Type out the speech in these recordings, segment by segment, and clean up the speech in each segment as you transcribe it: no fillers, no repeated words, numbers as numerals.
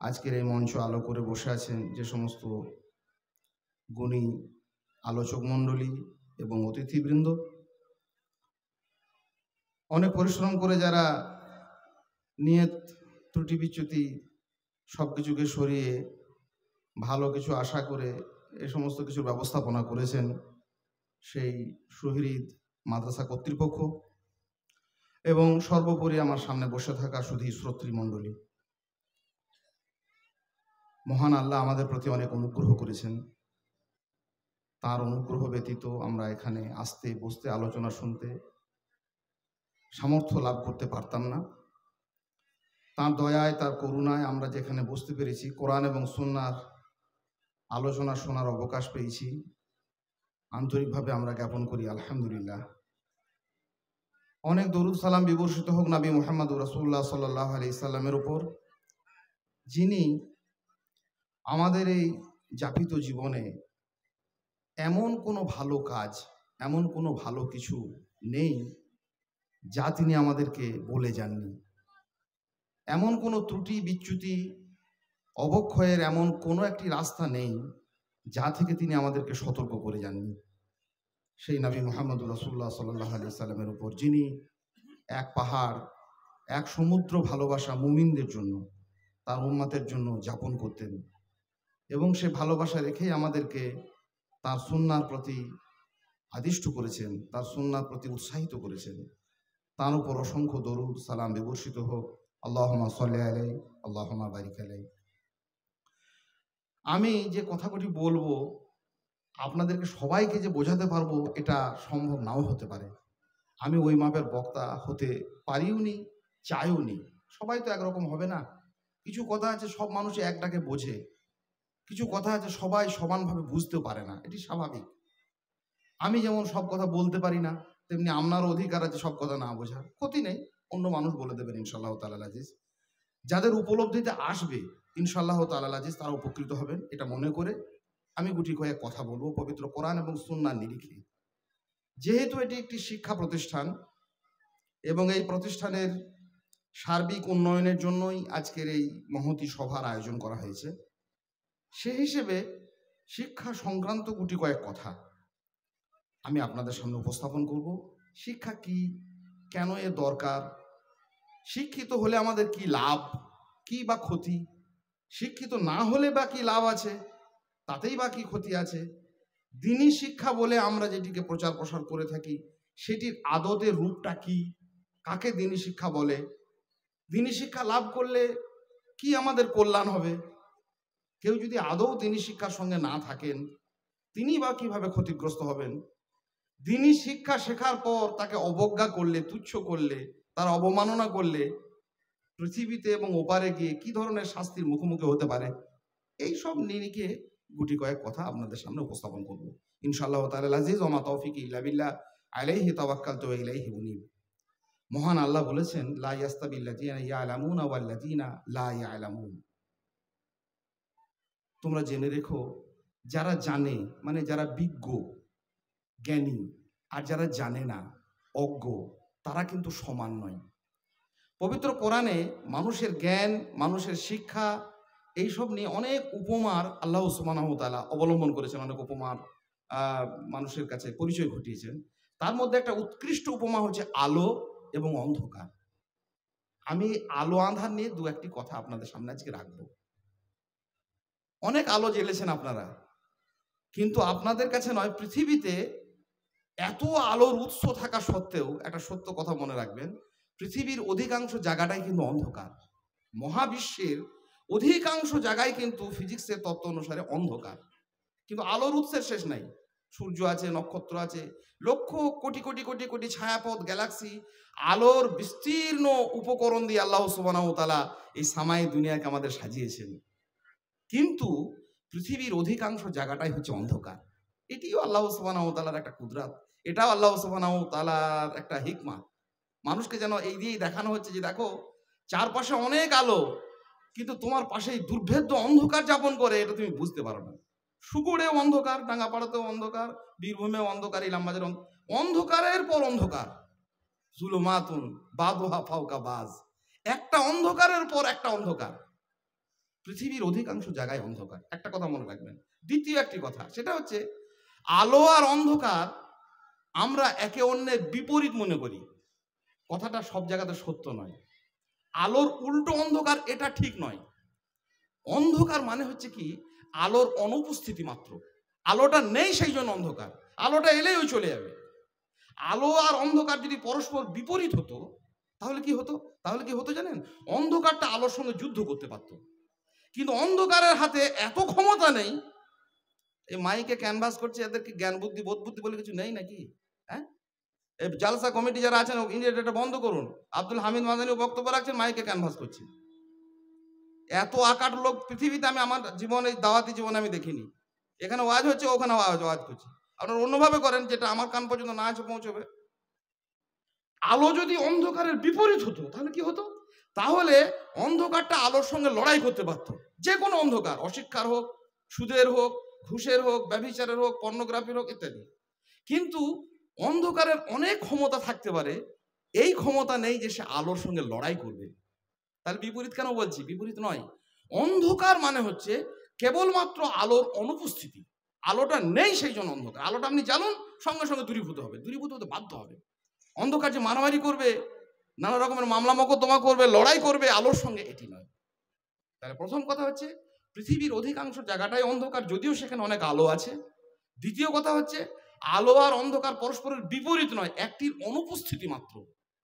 আজকের এই মঞ্চ আলো করে বসে আছেন যে সমস্ত গুণী আলোচক মণ্ডলী এবং অতিথিবৃন্দ, অনেক পরিশ্রম করে যারা নিয়ত ত্রুটি বিচ্যুতি সব কিছুকে সরিয়ে ভালো কিছু আশা করে এ সমস্ত কিছুর ব্যবস্থাপনা করেছেন, সেই সুহৃদ মাদ্রাসা কর্তৃপক্ষ এবং সর্বোপরি আমার সামনে বসে থাকা সুধী শ্রোতৃমণ্ডলী, মহান আল্লাহ আমাদের প্রতি অনেক অনুগ্রহ করেছেন। তার অনুগ্রহ ব্যতীত আমরা এখানে আসতে বসতে আলোচনা শুনতে সামর্থ্য লাভ করতে পারতাম না। তার দয়ায় তার করুণায় আমরা যেখানে বসতে পেরেছি, কোরআন এবং সুন্নাহর আলোচনা শোনার অবকাশ পেয়েছি, আন্তরিকভাবে আমরা জ্ঞাপন করি আলহামদুলিল্লাহ। অনেক দরুদ সালাম বিবর্ষিত হোক নবী মুহাম্মদ রাসূলুল্লাহ সাল্লাল্লাহু আলাইহি সাল্লামের উপর, যিনি আমাদের এই যাপিত জীবনে এমন কোনো ভালো কাজ, এমন কোনো ভালো কিছু নেই যা তিনি আমাদেরকে বলে যাননি। এমন কোনো ত্রুটি বিচ্যুতি অবক্ষয়ের এমন কোনো একটি রাস্তা নেই যা থেকে তিনি আমাদেরকে সতর্ক করে যাননি। সেই নবী মুহাম্মদ রাসূলুল্লাহ সাল্লাল্লাহু আলাইহি সাল্লামের উপর, যিনি এক পাহাড় এক সমুদ্র ভালোবাসা মুমিনদের জন্য, তার উম্মতের জন্য যাপন করতেন এবং সে ভালোবাসা রেখেই আমাদেরকে তার সুন্নাহর প্রতি আদিষ্ট করেছেন, তার সুন্নাহর প্রতি উৎসাহিত করেছেন। তার উপর অসংখ্য দরুদ সালাম বিবর্ষিত হোক। আল্লাহুম্মা সাল্লি আলাইহি আল্লাহুম্মা বারিক আলাইহি। আমি যে কথাগুলি বলবো আপনাদেরকে সবাইকে যে বোঝাতে পারবো এটা সম্ভব নাও হতে পারে। আমি ওই মাপের বক্তা হতে পারিও নি, চাইও নি। সবাই তো একরকম হবে না। কিছু কথা আছে সব মানুষই একটাকে বোঝে, কিছু কথা আছে সবাই সমানভাবে বুঝতেও পারে না, এটি স্বাভাবিক। আমি যেমন সব কথা বলতে পারি না, তেমনি আপনারও অধিকার আছে সব কথা না বোঝার। ক্ষতি নেই, অন্য মানুষ বলে দেবেন ইনশাআল্লাহ তাআলা আজিজ। যাদের উপলব্ধিতে আসবে ইনশাআল্লাহ তাআলা আজিজ তারা উপকৃত হবেন, এটা মনে করে আমি গুটি কয়েক কথা বলবো পবিত্র কোরআন এবং সুন্নাহর নিরিখে। যেহেতু এটি একটি শিক্ষা প্রতিষ্ঠান এবং এই প্রতিষ্ঠানের সার্বিক উন্নয়নের জন্যই আজকের এই মহতী সভার আয়োজন করা হয়েছে, সে হিসেবে শিক্ষা সংক্রান্ত গুটি কয়েক কথা আমি আপনাদের সামনে উপস্থাপন করব। শিক্ষা কি, কেন এর দরকার, শিক্ষিত হলে আমাদের কি লাভ, কি বা ক্ষতি, শিক্ষিত না হলে বা কি লাভ আছে, তাতেই বা কি ক্ষতি আছে, দ্বীনি শিক্ষা বলে আমরা যেটিকে প্রচার প্রসার করে থাকি সেটির আদতের রূপটা কি, কাকে দ্বীনি শিক্ষা বলে, দ্বীনি শিক্ষা লাভ করলে কি আমাদের কল্যাণ হবে, কেউ যদি আদৌ দ্বীনি শিক্ষার সঙ্গে না থাকেন তিনি বা কিভাবে ক্ষতিগ্রস্ত হবেন, দ্বীনি শিক্ষা শেখার পর তাকে অবজ্ঞা করলে, তুচ্ছ করলে, তার অবমাননা করলে পৃথিবীতে এবং ওপারে গিয়ে কি ধরনের শাস্তির মুখোমুখি হতে পারে, এই সব নিরিখে গুটি কয়েক কথা আপনাদের সামনে উপস্থাপন করব ইনশাআল্লাহ তাআলা আজিজ। ওয়া মা তাওফিকি ইল্লা বিল্লাহ আলাইহি তাওয়াক্কালতু ওয়া ইলাইহি উনীব। মহান আল্লাহ বলেছেন, লা ইয়াস্তাবিল্লাযিনা ইয়ালামুনা ওয়াল্লাযিনা লা ইয়ালামুন। তোমরা জেনে রেখো, যারা জানে মানে যারা বিজ্ঞ জ্ঞানী আর যারা জানে না অজ্ঞ, তারা কিন্তু সমান নয়। পবিত্র কোরআনে মানুষের জ্ঞান, মানুষের শিক্ষা এইসব নিয়ে অনেক উপমার আল্লাহ সুবহানাহু ওয়া তাআলা অবলম্বন করেছেন, অনেক উপমার মানুষের কাছে পরিচয় ঘটিয়েছেন। তার মধ্যে একটা উৎকৃষ্ট উপমা হচ্ছে আলো এবং অন্ধকার। আমি আলো আঁধার নিয়ে দু একটি কথা আপনাদের সামনে আজকে রাখবো। অনেক আলো জ্বেলেছেন আপনারা, কিন্তু আপনাদের কাছে নয়, পৃথিবীতে এত আলোর উৎস থাকা সত্ত্বেও একটা সত্য কথা মনে রাখবেন, পৃথিবীর অধিকাংশ জায়গাটাই কিন্তু অন্ধকার। মহাবিশ্বের অধিকাংশ জায়গায় কিন্তু ফিজিক্সের তত্ত্ব অনুসারে অন্ধকার, কিন্তু আলোর উৎসের শেষ নাই। সূর্য আছে, নক্ষত্র আছে, লক্ষ কোটি কোটি কোটি কোটি ছায়াপথ, গ্যালাক্সি, আলোর বিস্তীর্ণ উপকরণ দিয়ে আল্লাহ সুবহানাহু ওয়া তাআলা এই সামাই দুনিয়াকে আমাদের সাজিয়েছেন। কিন্তু পৃথিবীর অধিকাংশ জায়গাটাই হচ্ছে অন্ধকার। এটিও আল্লাহ সুবহানাহু ওয়া তাআলার একটা কুদরত, এটাও আল্লাহ সুবহানাহু ওয়া তাআলার একটা হিকমা। মানুষকে যেন এই দিয়েই দেখানো হচ্ছে যে দেখো, চারপাশে অনেক আলো, কিন্তু তোমার পাশেই দুর্ভেদ্য অন্ধকার যাপন করে, এটা তুমি বুঝতে পারো না। সুগড়েও অন্ধকার, ডাঙ্গাপাড়াতেও অন্ধকার, বীরভূমেও অন্ধকার, ইলামবাজার অন্ধকারের পর অন্ধকার, জুলুমাতুন বাদুহা ফাওকা বাজ, একটা অন্ধকারের পর একটা অন্ধকার। পৃথিবীর অধিকাংশ জায়গায় অন্ধকার, একটা কথা মনে রাখবেন। দ্বিতীয় একটি কথা, সেটা হচ্ছে আলো আর অন্ধকার আমরা একে অন্যের বিপরীত মনে করি। কথাটা সব জায়গাতে সত্য নয়। আলোর উল্টো অন্ধকার, এটা ঠিক নয়। অন্ধকার মানে হচ্ছে কি, আলোর অনুপস্থিতি মাত্র। আলোটা নেই সেই জন্য অন্ধকার, আলোটা এলেই ওই চলে যাবে। আলো আর অন্ধকার যদি পরস্পর বিপরীত হতো তাহলে কি হতো? জানেন, অন্ধকারটা আলোর সঙ্গে যুদ্ধ করতে পারত। কিন্তু অন্ধকারের হাতে এত ক্ষমতা নেই। এই মাইকে ক্যানভাস করছে, এদেরকে জ্ঞান বুদ্ধি বোধ বুদ্ধি বলে কিছু নেই নাকি? হ্যাঁ, এই জালসা কমিটি যারা আছেন ইন্ডিয়াটা বন্ধ করুন। আব্দুল হামিদ মাদানিও বক্তব্য রাখছেন, মাইকে ক্যানভাস করছে। এত আকাট লোক পৃথিবীতে আমি আমার জীবনে, দাওয়াতি জীবনে আমি দেখিনি। এখানে ওয়াজ হচ্ছে, ওখানে ওয়াজ করছে। আপনারা অন্যভাবে করেন, যেটা আমার কান পর্যন্ত না এসে পৌঁছবে। আলো যদি অন্ধকারের বিপরীত হতো তাহলে কি হতো? তাহলে অন্ধকারটা আলোর সঙ্গে লড়াই করতে পারত। যে কোনো অন্ধকার, অশিক্ষার হোক, সুদের হোক, ঘুষের হোক, ব্যভিচারের হোক, পর্নোগ্রাফির হোক, ইত্যাদি। কিন্তু অন্ধকারের অনেক ক্ষমতা থাকতে পারে, এই ক্ষমতা নেই যে সে আলোর সঙ্গে লড়াই করবে। তাহলে বিপরীত কেন বলছি? বিপরীত নয়, অন্ধকার মানে হচ্ছে কেবলমাত্র আলোর অনুপস্থিতি। আলোটা নেই সেই জন্য অন্ধকার। আলোটা আপনি জ্বালুন, সঙ্গে সঙ্গে দূরীভূত হতে বাধ্য হবে। অন্ধকার যে মারামারি করবে, নানা রকমের মামলা মোকদ্দমা করবে, লড়াই করবে আলোর সঙ্গে, এটি নয়। তাহলে প্রথম কথা হচ্ছে পৃথিবীর অধিকাংশ জায়গাটাই অন্ধকার, যদিও সেখানে অনেক আলো আছে। দ্বিতীয় কথা হচ্ছে আলো আর অন্ধকার পরস্পরের বিপরীত নয়, একটির অনুপস্থিতি মাত্র।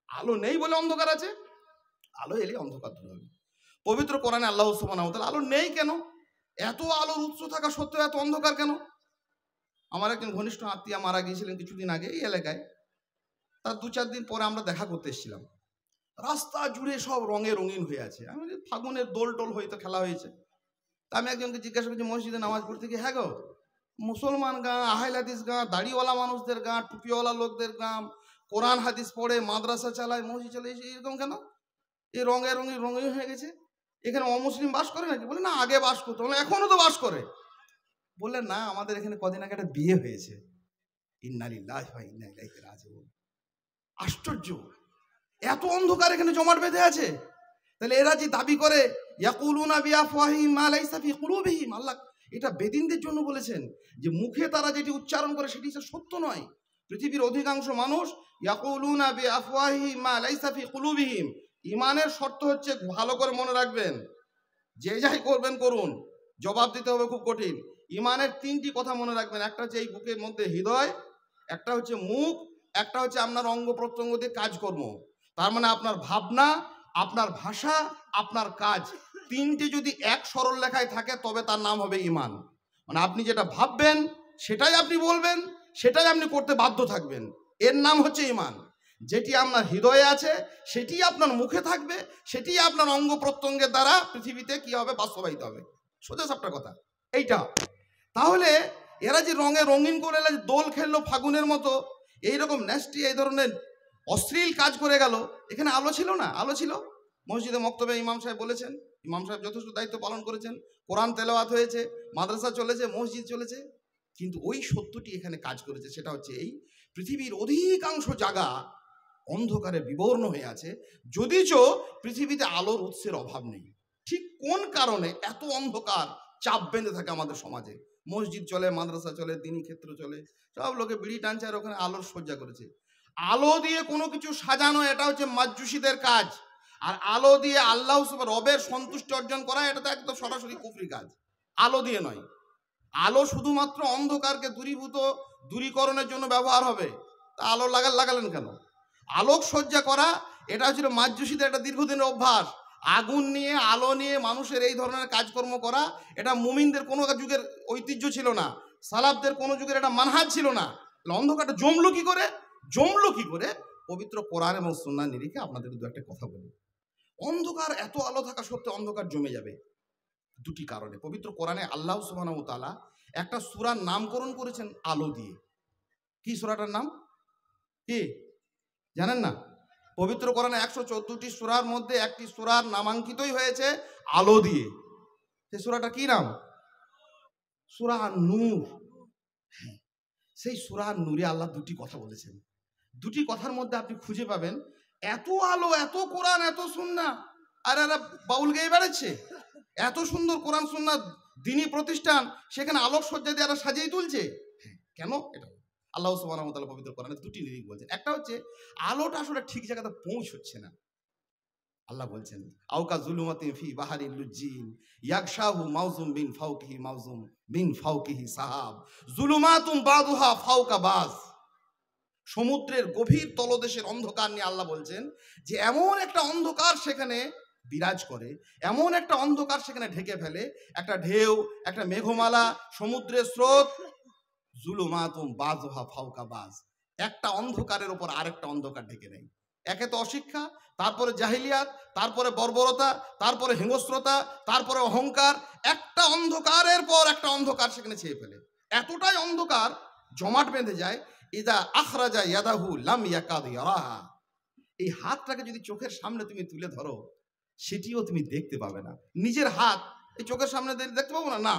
আলো নেই বলে অন্ধকার আছে, আলো এলে অন্ধকার দূর হবে। পবিত্র কোরআনে আল্লাহ সুবহানাহু ওয়া তাআলা আলো নেই কেন, এত আলোর উৎস থাকা সত্ত্বেও এত অন্ধকার কেন? আমার একজন ঘনিষ্ঠ আত্মীয় মারা গিয়েছিলেন কিছুদিন আগে এই এলাকায়। তার 2-4 দিন পরে আমরা দেখা করতে এসেছিলাম। রাস্তা জুড়ে সব রঙে রঙিন হয়ে আছে। আমি ফাগুনের দোল টোল হয়তো খেলা হয়েছে। তা আমি একজনকে জিজ্ঞাসা করছি মসজিদে নামাজ পড়তে গিয়ে, হ্যাঁ গো, মুসলমান গাঁ, আহলে হাদিস গাঁ, দাড়িওয়ালা মানুষদের গাঁ, টুপিওয়ালা লোকদের গাঁ, কোরআন হাদিস পড়ে, মাদ্রাসা চালায়, মসজিদ চালায়, এরকম কেন? এই রঙে রঙিন হয়ে গেছে। এখানে অমুসলিম বাস করে নাকি? বলে না, আগে বাস করতো। বলে এখনো তো বাস করে। বললেন না, আমাদের এখানে কদিন আগে একটা বিয়ে হয়েছে। ইন্না লিল্লাহি ওয়া ইন্না ইলাইহি রাজিউন। আশ্চর্য, এত অন্ধকার এখানে জমাট বেঁধে আছে। তাহলে এরা যে দাবি করে ইয়াকুলুনা বিআফওয়াহিহিম মা লাইসা ফি কুলুবিহিম, আল্লাহ এটা বেদিনদের জন্য বলেছেন যে মুখে তারা যেটি উচ্চারণ করে সেটি সত্য নয়। পৃথিবীর অধিকাংশ মানুষ ইয়াকুলুনা বিআফওয়াহিহিম মা লাইসা ফি কুলুবিহিম। ঈমানের শর্ত হচ্ছে, ভালো করে মনে রাখবেন, যে যাই করবেন করুন, জবাব দিতে হবে খুব কঠিন। ঈমানের 3টি কথা মনে রাখবেন। একটা হচ্ছে এই বুকের মধ্যে হৃদয়, একটা হচ্ছে মুখ, একটা হচ্ছে আপনার অঙ্গ প্রত্যঙ্গ দিয়ে কাজকর্ম। তার মানে আপনার ভাবনা, আপনার ভাষা, আপনার কাজ, 3টি যদি এক সরল লেখায় থাকে তবে তার নাম হবে ঈমান। মানে আপনি যেটা ভাববেন সেটাই আপনি বলবেন, সেটাই আপনি করতে বাধ্য থাকবেন, এর নাম হচ্ছে ঈমান। যেটি আপনার হৃদয়ে আছে সেটি আপনার মুখে থাকবে, সেটি আপনার অঙ্গ প্রত্যঙ্গের দ্বারা পৃথিবীতে কি হবে, বাস্তবায়িত হবে। সোজা সাপটা কথা এইটা। তাহলে এরা যে রঙে রঙিন করে দোল খেললো ফাগুনের মতো, এইরকম ন্যাস্টি, এই ধরনের অশ্লীল কাজ করে গেল, এখানে আলো ছিল না? আলো ছিল। মসজিদে মক্তবে ইমাম সাহেব বলেছেন, ইমাম সাহেব যথেষ্ট দায়িত্ব পালন করেছেন, কোরআন তেলাওয়াত হয়েছে, মাদ্রাসা চলেছে, মসজিদ চলেছে। কিন্তু ওই সত্যটি এখানে কাজ করেছে, সেটা হচ্ছে এই পৃথিবীর অধিকাংশ জায়গা অন্ধকারে বিবর্ণ হয়ে আছে, যদিচ পৃথিবীতে আলোর উৎসের অভাব নেই। ঠিক কোন কারণে এত অন্ধকার চাপ বেঁধে থাকে আমাদের সমাজে? মসজিদ চলে, মাদ্রাসা চলে, দ্বীনি ক্ষেত্র চলে, সব লোকে বিড়ি টানছে আর ওখানে আলোর সজ্জা করেছে। আলো দিয়ে কোনো কিছু সাজানো, এটা হচ্ছে মাজুসীদের কাজ। আর আলো দিয়ে আল্লাহ রবের সন্তুষ্টি অর্জন করা, এটা তো একদম সরাসরি কুফরি কাজ। আলো দিয়ে নয়। আলো শুধুমাত্র অন্ধকারকে দূরীকরণের জন্য ব্যবহার হবে। তা আলো লাগালেন কেন? আলোক সজ্জা করা এটা হচ্ছিল মাজুসীদের একটা দীর্ঘদিনের অভ্যাস। আগুন নিয়ে, আলো নিয়ে মানুষের এই ধরনের কাজকর্ম করা, এটা মুমিনদের কোনো যুগের ঐতিহ্য ছিল না, সালাফদের কোনো যুগের এটা মানহাজ ছিল না। অন্ধকারটা জমলো কি করে? পবিত্র কোরআন এবং সুন্নাহর নিরিখে আপনাদেরকে দু একটা কথা বলি। অন্ধকার, এত আলো থাকা সত্ত্বেও অন্ধকার জমে যাবে 2টি কারণে। পবিত্র কোরআনে আল্লাহ সুবহানাহু ওয়া তাআলা একটা সূরার নামকরণ করেছেন আলো দিয়ে। কি সূরাটার নাম কি জানেন না? পবিত্র কোরআনে 114টি সূরার মধ্যে একটি সূরার নামাঙ্কিতই হয়েছে আলো দিয়ে। সেই সূরাটা কি নাম? সূরা নূর। সেই সূরা নূরে আল্লাহ 2টি কথা বলেছেন। 2টি কথার মধ্যে আপনি খুঁজে পাবেন এত আলো, এত কোরআন, এত সুন্নাহ, আর এরা বাউল গেয়ে বেড়াচ্ছে। এত সুন্দর কোরআন সুন্নাহ দ্বীনি প্রতিষ্ঠান, সেখানে আলোকসজ্জা দিয়ে এরা সাজিয়ে তুলছে। কেন? এটা আল্লাহ সুবহানাহু ওয়া তাআলা পবিত্র কোরআনে দুটি নিরিখ বলছেন। একটা হচ্ছে আলোটা আসলে ঠিক জায়গাতে পৌঁছচ্ছে না। আল্লাহ বলছেন আউকা জুলুমাতিন ফি বাহারিল লুজ্জিন ইয়াগশাহু মাউজুম বিন ফাওকিহি মাউজুম বিন ফাওকিহি সাহাব জুলুমাতুম বাদুহা ফাওকা বাজ। সমুদ্রের গভীর তলদেশের অন্ধকার নিয়ে আল্লাহ বলছেন যে এমন একটা অন্ধকার সেখানে বিরাজ করে, এমন একটা অন্ধকার সেখানে ঢেকে ফেলে, একটা ঢেউ, একটা মেঘমালা, সমুদ্রের স্রোত, জুলুমাতুম বাজুহা ফাওকা বাজ, একটা অন্ধকারের উপর আরেকটা অন্ধকার ঢেকে নেয়। একে তো অশিক্ষা, তারপরে জাহিলিয়াত, তারপরে বর্বরতা, তারপরে হিংস্রতা, তারপরে অহংকার, একটা অন্ধকারের পর একটা অন্ধকার সেখানে ছেয়ে ফেলে। এতটাই অন্ধকার জমাট বেঁধে যায়, ইদা আখরাজা ইয়াদাহু লাম ইয়াকাদ ইয়ারাহা, এই হাতটাকে যদি চোখের সামনে তুমি তুলে ধরো সেটিও তুমি দেখতে পাবে না। নিজের হাত এই চোখের সামনে দেখতে পাবো না, না।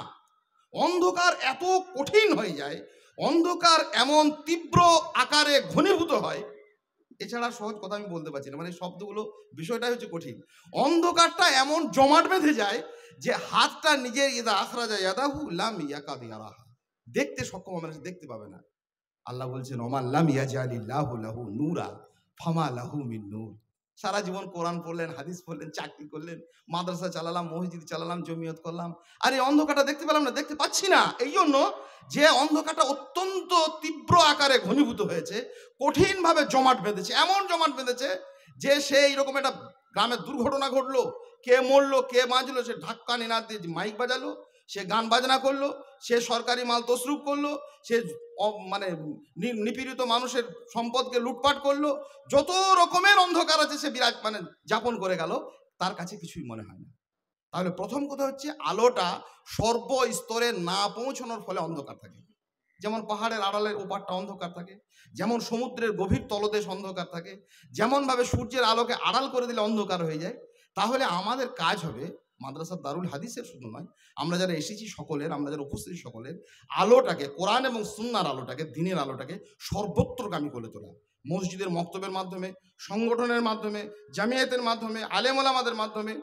অন্ধকার এত কঠিন হয়ে যায়, অন্ধকার এমন তীব্র আকারে ঘনীভূত হয়, এছাড়া সহজ কথা আমি বলতে পারছি না, মানে শব্দগুলো বিষয়টাই হচ্ছে কঠিন। অন্ধকারটা এমন জমাট বেঁধে যায় যে হাতটা নিজের ইদা আখরাজা ইয়াদাহু লাম ইয়াকাদ ইয়ারাহা, দেখতে সক্ষম হবে না, দেখতে পাবে না। আল্লাহ বলছেন ওমা লাম ইয়াজআলিল্লাহু লাহু নূরা ফামা লাহু মিন নূর। সারা জীবন কোরআন পড়লেন, হাদিস পড়লেন, চাকরি করলেন, মাদ্রাসা চালালাম, মসজিদ চালালাম, জমিয়ত করলাম, আর এই অন্ধকারটা দেখতে পেলাম না, দেখতে পাচ্ছি না। এই জন্য যে অন্ধকারটা অত্যন্ত তীব্র আকারে ঘনীভূত হয়েছে, কঠিনভাবে জমাট বেঁধেছে, এমন জমাট বেঁধেছে যে সে এইরকম একটা গ্রামের দুর্ঘটনা ঘটলো, কে মরলো, কে বাঁচলো, সে ঢাক্কা নিনাদ দিয়ে মাইক বাজালো, সে গান বাজনা করলো, সে সরকারি মাল তসরুপ করলো, সে মানে নিপীড়িত মানুষের সম্পদকে লুটপাট করলো, যত রকমের অন্ধকার আছে সে বিরাজ মানে যাপন করে গেল, তার কাছে কিছুই মনে হয় না। তাহলে প্রথম কথা হচ্ছে আলোটা সর্বস্তরে না পৌঁছানোর ফলে অন্ধকার থাকে। যেমন পাহাড়ের আড়ালের ওপারটা অন্ধকার থাকে, যেমন সমুদ্রের গভীর তলদেশ অন্ধকার থাকে, যেমনভাবে সূর্যের আলোকে আড়াল করে দিলে অন্ধকার হয়ে যায়। তাহলে আমাদের কাজ হবে মাদ্রাসা দারুল হাদিসের শুধু নয়, আমরা যারা এসেছি সকলের, আমরা যারা উপস্থিত সকলের, আলোটাকে, কোরআন এবং সুন্নাহর আলোটাকে, দ্বীনের আলোটাকে সর্বত্রগামী করে তোলা। মসজিদের মক্তবের মাধ্যমে, সংগঠনের মাধ্যমে, জামিয়াতের মাধ্যমে, আলেম ওলামাদের মাধ্যমে,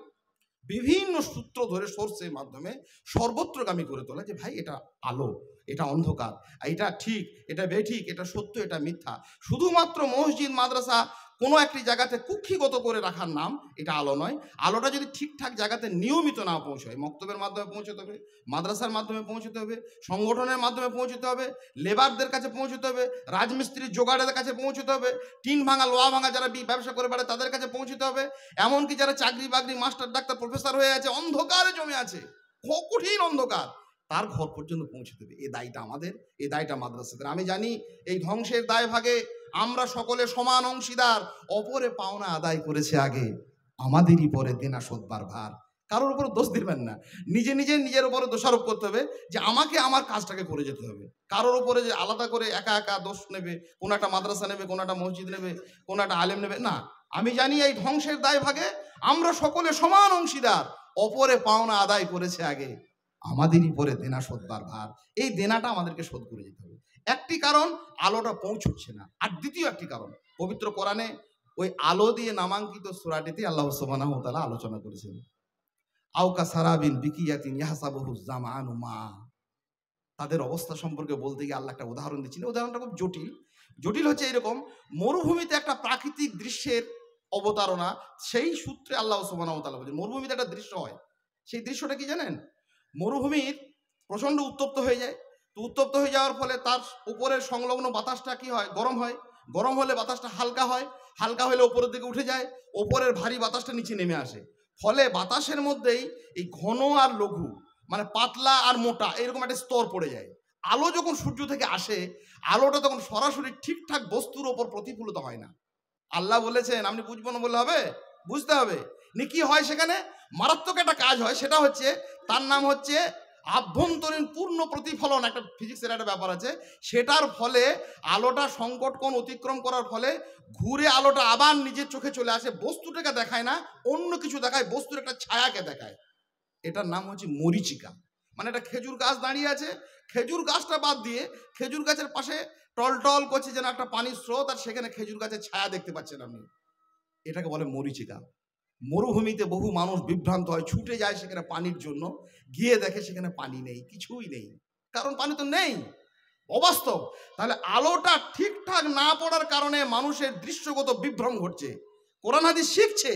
বিভিন্ন সূত্র ধরে সোর্সের মাধ্যমে সর্বত্রগামী করে তোলা যে ভাই এটা আলো, এটা অন্ধকার, এটা ঠিক, এটা বেঠিক, এটা সত্য, এটা মিথ্যা। শুধুমাত্র মসজিদ মাদ্রাসা কোনো একটি জায়গাতে কুক্ষিগত করে রাখার নাম এটা আলো নয়। আলোটা যদি ঠিকঠাক জায়গাতে নিয়মিত না পৌঁছায়, মক্তবের মাধ্যমে পৌঁছতে হবে, মাদ্রাসার মাধ্যমে পৌঁছতে হবে, সংগঠনের মাধ্যমে পৌঁছতে হবে, লেবারদের কাছে পৌঁছতে হবে, রাজমিস্ত্রির জোগাড়ের কাছে পৌঁছতে হবে, টিন ভাঙা লোহা ভাঙা যারা ব্যবসা করে বেড়ায় তাদের কাছে পৌঁছতে হবে, এমনকি যারা চাকরি বাকরি মাস্টার ডাক্তার প্রফেসর হয়ে আছে, অন্ধকারে জমে আছে, কঠিন অন্ধকার, তার ঘর পর্যন্ত পৌঁছে দেবে। এই দায়টা আমাদের, এই দায়টা মাদ্রাসাদের। আমি জানি এই ধ্বংসের দায় ভাগে আমরা সকলে সমান অংশীদার। অপরে পাওনা আদায় করেছে আগে, আমাদেরই পরে দেনা শোধবার ভার। কারোর উপর দোষ দিবেন না, নিজে নিজে নিজের উপরে দোষারোপ করতে হবে যে আমাকে আমার কাজটাকে করে যেতে হবে। কারোর উপরে যে আলাদা করে একা একা দোষ নেবে, কোনো একটা মাদ্রাসা নেবে, কোনো একটা মসজিদ নেবে, কোনো একটা আলেম নেবে না। আমি জানি এই ধ্বংসের দায় ভাগে আমরা সকলে সমান অংশীদার। অপরে পাওনা আদায় করেছে আগে, আমাদেরই পরে দেনা শোধবার ভার। এই দেনাটা আমাদেরকে শোধ করে যেতে হবে। একটি কারণ আলোটা পৌঁছচ্ছে না, আর দ্বিতীয় একটি কারণ পবিত্র কোরআনে ওই আলো দিয়ে নামাঙ্কিত সূরাটিতে আল্লাহ সুবহানাহু ওয়া তাআলা আলোচনা করেছেন। আওকা সারাবিন বিকিয়াতিন ইয়াহসাবুহু জামানু মা। তাদের অবস্থা সম্পর্কে বলতে গিয়ে আল্লাহ একটা উদাহরণ দিচ্ছেন। উদাহরণটা খুব জটিল। জটিল হচ্ছে এরকম, মরুভূমিতে একটা প্রাকৃতিক দৃশ্যের অবতারণা, সেই সূত্রে আল্লাহ সুবহানাহু ওয়া তাআলা বলেন মরুভূমিতে একটা দৃশ্য হয়। সেই দৃশ্যটা কি জানেন? মরুভূমির প্রচণ্ড উত্তপ্ত হয়ে যায়। তো উত্তপ্ত হয়ে যাওয়ার ফলে তার উপরের সংলগ্ন বাতাসটা কি হয়? গরম হয়। গরম হলে বাতাসটা হালকা হয়, হালকা হলে ওপরের দিকে উঠে যায়, ওপরের ভারী বাতাসটা নিচে নেমে আসে। ফলে বাতাসের মধ্যেই এই ঘন আর লঘু, মানে পাতলা আর মোটা, এরকম একটা স্তর পড়ে যায়। আলো যখন সূর্য থেকে আসে, আলোটা তখন সরাসরি ঠিকঠাক বস্তুর ওপর প্রতিফলিত হয় না। আল্লাহ বলেছেন, আপনি বুঝবো না বললে হবে, বুঝতে হবে। কি হয় সেখানে? মারাত্মক একটা কাজ হয়, সেটা হচ্ছে, তার নাম হচ্ছে আভ্যন্তরীণ পূর্ণ প্রতিফলন। একটা ফিজিক্সের একটা ব্যাপার আছে, সেটার ফলে আলোটা সংকট কোণ অতিক্রম করার ফলে ঘুরে আলোটা আবার নিজের চোখে চলে আসে, বস্তুটাকে দেখায় না, অন্য কিছু দেখায়, বস্তুর একটা ছায়াকে দেখায়। এটার নাম হচ্ছে মরীচিকা। মানে একটা খেজুর গাছ দাঁড়িয়ে আছে, খেজুর গাছটা বাদ দিয়ে খেজুর গাছের পাশে টলটল করছে যেন একটা পানির স্রোত, আর সেখানে খেজুর গাছের ছায়া দেখতে পাচ্ছেন আপনি, এটাকে বলে মরীচিকা। মরুভূমিতে বহু মানুষ বিভ্রান্ত হয়, ছুটে যায় সেখানে পানির জন্য, গিয়ে দেখে সেখানে পানি নেই, কিছুই নেই, কারণ পানি তো নেই, অবাস্তব। তাহলে আলোটা ঠিকঠাক না পড়ার কারণে মানুষের দৃশ্যগত বিভ্রম ঘটছে। কোরআন হাদিস শিখছে,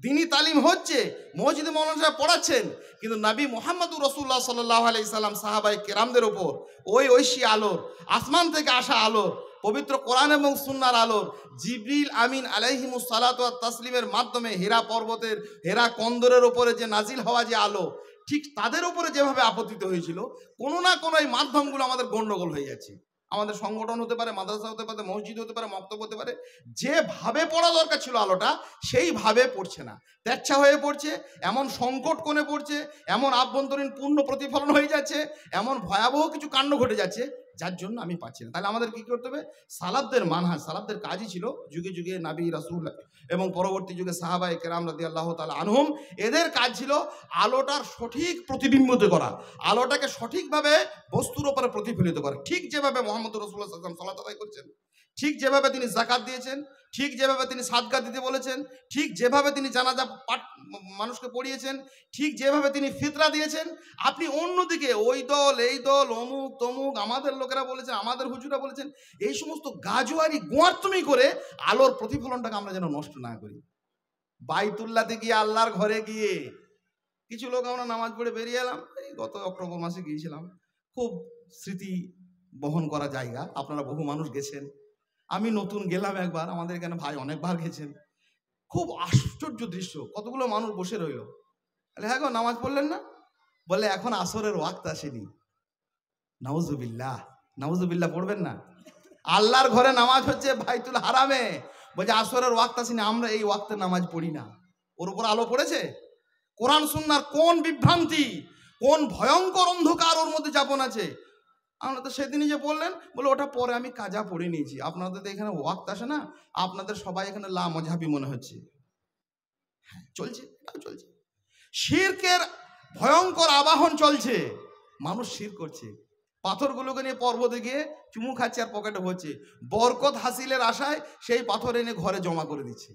দিনী তালিম হচ্ছে, মসজিদে মৌলানা সাহেব পড়াচ্ছেন, কিন্তু নবী মুহাম্মদুর রাসূলুল্লাহ সাল্লাল্লাহু আলাইহি সাল্লাম সাহাবায়ে কেরামদের উপর ওই ঐশী আলোর, আসমান থেকে আসা আলোর, পবিত্র কোরআন এবং সুন্নাহর আলোর, জিবরিল আমিন আলাইহিমুস সালাতু ওয়াত তাসলিমের মাধ্যমে হীরা পর্বতের, হীরা কন্দরের উপরে যে নাজিল হওয়া যে আলো, ঠিক তাদের উপরে যেভাবে আপতিত হয়েছিল, কোনো না কোনো এই মাধ্যমগুলো আমাদের গন্ডগোল হয়ে যাচ্ছে। আমাদের সংগঠন হতে পারে, মাদ্রাসা হতে পারে, মসজিদ হতে পারে, মক্তব হতে পারে, যেভাবে পড়া দরকার ছিল আলোটা সেইভাবে পড়ছে না, তেচ্ছা হয়ে পড়ছে, এমন সংকট কোণে পড়ছে, এমন আভ্যন্তরীণ পূর্ণ প্রতিফলন হয়ে যাচ্ছে, এমন ভয়াবহ কিছু কাণ্ড ঘটে যাচ্ছে, যার জন্য আমি পাচ্ছি না। তাহলে আমাদের কি করতে হবে? সালাফদের মানহাজ, সালাফদের কাজই ছিল যুগে যুগে নবী রাসূল এবং পরবর্তী যুগে সাহাবায়ে কেরাম রাদিয়াল্লাহু তাআলা আনহুম, এদের কাজ ছিল আলোটার সঠিক প্রতিবিম্বিত করা, আলোটাকে সঠিকভাবে বস্তুর উপরে প্রতিফলিত করা। ঠিক যেভাবে মুহাম্মদুর রাসূলুল্লাহ সাল্লাল্লাহু আলাইহি ওয়াসাল্লাম সালাত আদায় করেছেন, ঠিক যেভাবে তিনি যাকাত দিয়েছেন, ঠিক যেভাবে তিনি সাদকা দিতে বলেছেন, ঠিক যেভাবে তিনি জানাজা পাঠ মানুষকে পড়িয়েছেন, ঠিক যেভাবে তিনি ফিতরা দিয়েছেন, আপনি অন্যদিকে ওই দল এই দল অমুক তমুক আমাদের লোকেরা বলেছেন, আমাদের হুজুরা বলেছেন, এই সমস্ত গাজোয়ারি গোয়ার্তুমি করে আলোর প্রতিফলনটাকে আমরা যেন নষ্ট না করি। বাইতুল্লাহতে গিয়ে, আল্লাহর ঘরে গিয়ে কিছু লোক আমরা নামাজ পড়ে বেরিয়ে এলাম, এই গত অক্টোবর মাসে গিয়েছিলাম, খুব স্মৃতি বহন করা জায়গা, আপনারা বহু মানুষ গেছেন, আমি নতুন গেলাম একবার, আমাদের এখানে ভাই অনেকবার গেছেন। খুব আশ্চর্য দৃশ্য, কতগুলো মানুষ বসে রইল। হ্যাঁ গো, নামাজ পড়লেন না? বলে এখন আসরের ওয়াক্ত আসেনি। নাউজুবিল্লাহ, নাউজুবিল্লাহ পড়বেন না? আল্লাহর ঘরে নামাজ হচ্ছে বাইতুল হারামে, বলছে আসরের ওয়াক্ত আসেনি, আমরা এই ওয়াক্তে নামাজ পড়ি না। ওর উপর আলো পড়েছে? কোরআন সুন্নাহর কোন বিভ্রান্তি, কোন ভয়ঙ্কর অন্ধকার ওর মধ্যে যাপন আছে। আমরা তো সেদিনই যে বললেন, বলে ওটা পরে আমি কাজা পড়ে নিয়েছি, আপনাদের তো এখানে ওয়াক্ত আসে না, আপনাদের সবাই এখানে লা মজহাবি মনে হচ্ছে। চলছে, চলছে, শিরকের ভয়ঙ্কর আবাহন চলছে, মানুষ শির করছে, পাথরগুলোকে নিয়ে পর্বতে গিয়ে চুমু খাচ্ছে আর পকেটে ভরছে, বরকত হাসিলের আশায় সেই পাথর এনে ঘরে জমা করে দিচ্ছে।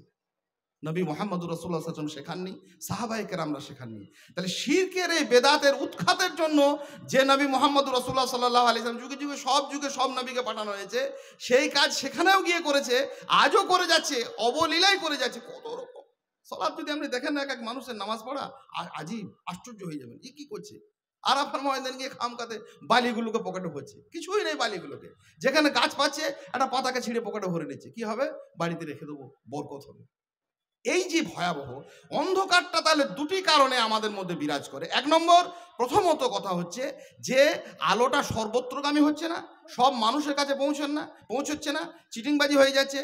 নবী মুহাম্মদুর রাসূলুল্লাহ সাল্লাল্লাহু আলাইহি ওয়াসাল্লাম শেখাননি, সাহাবায়ে কেরামরা শেখাননি। তাহলে শিরকের এই বেদাতের উৎখাতের জন্য যে নবী মুহাম্মদুর রাসূলুল্লাহ সাল্লাল্লাহু আলাইহি ওয়াসাল্লাম যুগে সব নবীকে পাঠানো হয়েছে, সেই কাজ সেখানেও গিয়ে করেছে, আজও করে যাচ্ছে, অবলীলায় করে যাচ্ছে। কত রকম সালাত যদি আপনি দেখেন না, এক এক মানুষের নামাজ পড়া আজীব, আশ্চর্য হয়ে যাবেন, কি করছে। আর আপনার ময়দান গিয়ে খামকাতে বালিগুলোকে পকেটে ভরছে, কিছুই নেই বালিগুলোকে, যেখানে গাছ পাচ্ছে একটা পাতাকে ছিঁড়ে পকেটে ভরে নিচ্ছে, কি হবে? বাড়িতে রেখে দেবো, বরকত হবে। এই যে ভয়াবহ অন্ধকারটা, তাহলে দুটি কারণে আমাদের মধ্যে বিরাজ করে। এক নম্বর, প্রথমত কথা হচ্ছে যে আলোটা সর্বত্রগামী হচ্ছে না, সব মানুষের কাছে পৌঁছচ্ছে না, চিটিংবাজি হয়ে যাচ্ছে,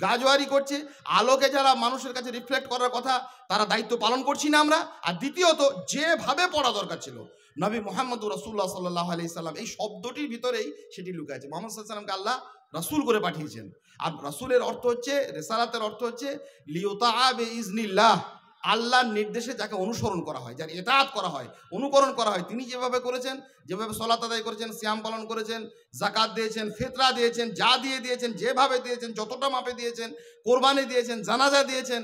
গাজোয়ারি করছে, আলোকে যারা মানুষের কাছে রিফ্লেক্ট করার কথা তারা দায়িত্ব পালন করছি না আমরা। আর দ্বিতীয়ত, যেভাবে পড়া দরকার ছিল, নবী মুহাম্মদুর রাসূলুল্লাহ সাল্লাল্লাহু আলাইহি সাল্লাম এই শব্দটির ভিতরেই সেটি লুকায় আছে। মুহাম্মদ সাল্লাল্লাহু আলাইহি সাল্লামকে আল্লাহ রাসূল করে পাঠিয়েছেন, আর রাসূলের অর্থ হচ্ছে, রিসালাতের অর্থ হচ্ছে লিউতাআ বিইজনিল্লাহ, আল্লাহর নির্দেশে যাকে অনুসরণ করা হয়, যার ইতাআত করা হয়, অনুকরণ করা হয়। তিনি যেভাবে করেছেন, যেভাবে সালাত আদায় করেছেন, সিয়াম পালন করেছেন, যাকাত দিয়েছেন, ফিতরা দিয়েছেন, যা দিয়েছেন, যেভাবে দিয়েছেন, যতটা মাপে দিয়েছেন, কোরবানি দিয়েছেন, জানাজা দিয়েছেন,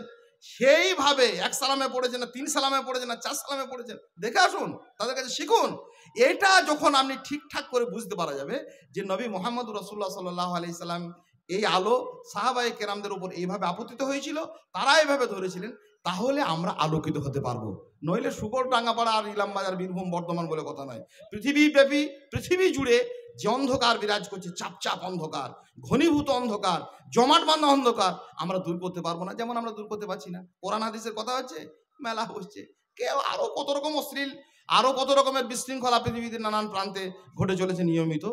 সেইভাবে এক সালামে পড়েছেন না, 3 সালামে পড়েছেন না, 4 সালামে পড়েছেন, দেখে আসুন, তাদের কাছে শিখুন। এটা যখন আপনি ঠিকঠাক করে বুঝতে পারা যাবে যে নবী মুহাম্মদুর রাসূলুল্লাহ সাল্লাল্লাহু আলাইহি সাল্লাম এই আলো সাহাবায়ে কেরামদের উপর এইভাবে আপতিত হয়েছিল, তারা এইভাবে ধরেছিলেন, তাহলে আমরা আলোকিত হতে পারবো। নইলে শুকর ডাঙ্গাপাড়া আর ইলামবাজার, বীরভূম, বর্ধমান বলে কথা নয়, পৃথিবীব্যাপী, পৃথিবী জুড়ে যে অন্ধকার বিরাজ করছে, চাপচাপ অন্ধকার, ঘনীভূত অন্ধকার, জমাট বাঁধা অন্ধকার, আমরা দূর করতে পারবো না, যেমন আমরা দূর করতে পারছি না। কোরআন হাদিসের কথা হচ্ছে, মেলা হচ্ছে, কেউ আরো কত রকম অশ্লীল, আরো কত রকমের বিশৃঙ্খলা পৃথিবীতে নানান প্রান্তে ঘটে চলেছে নিয়মিত।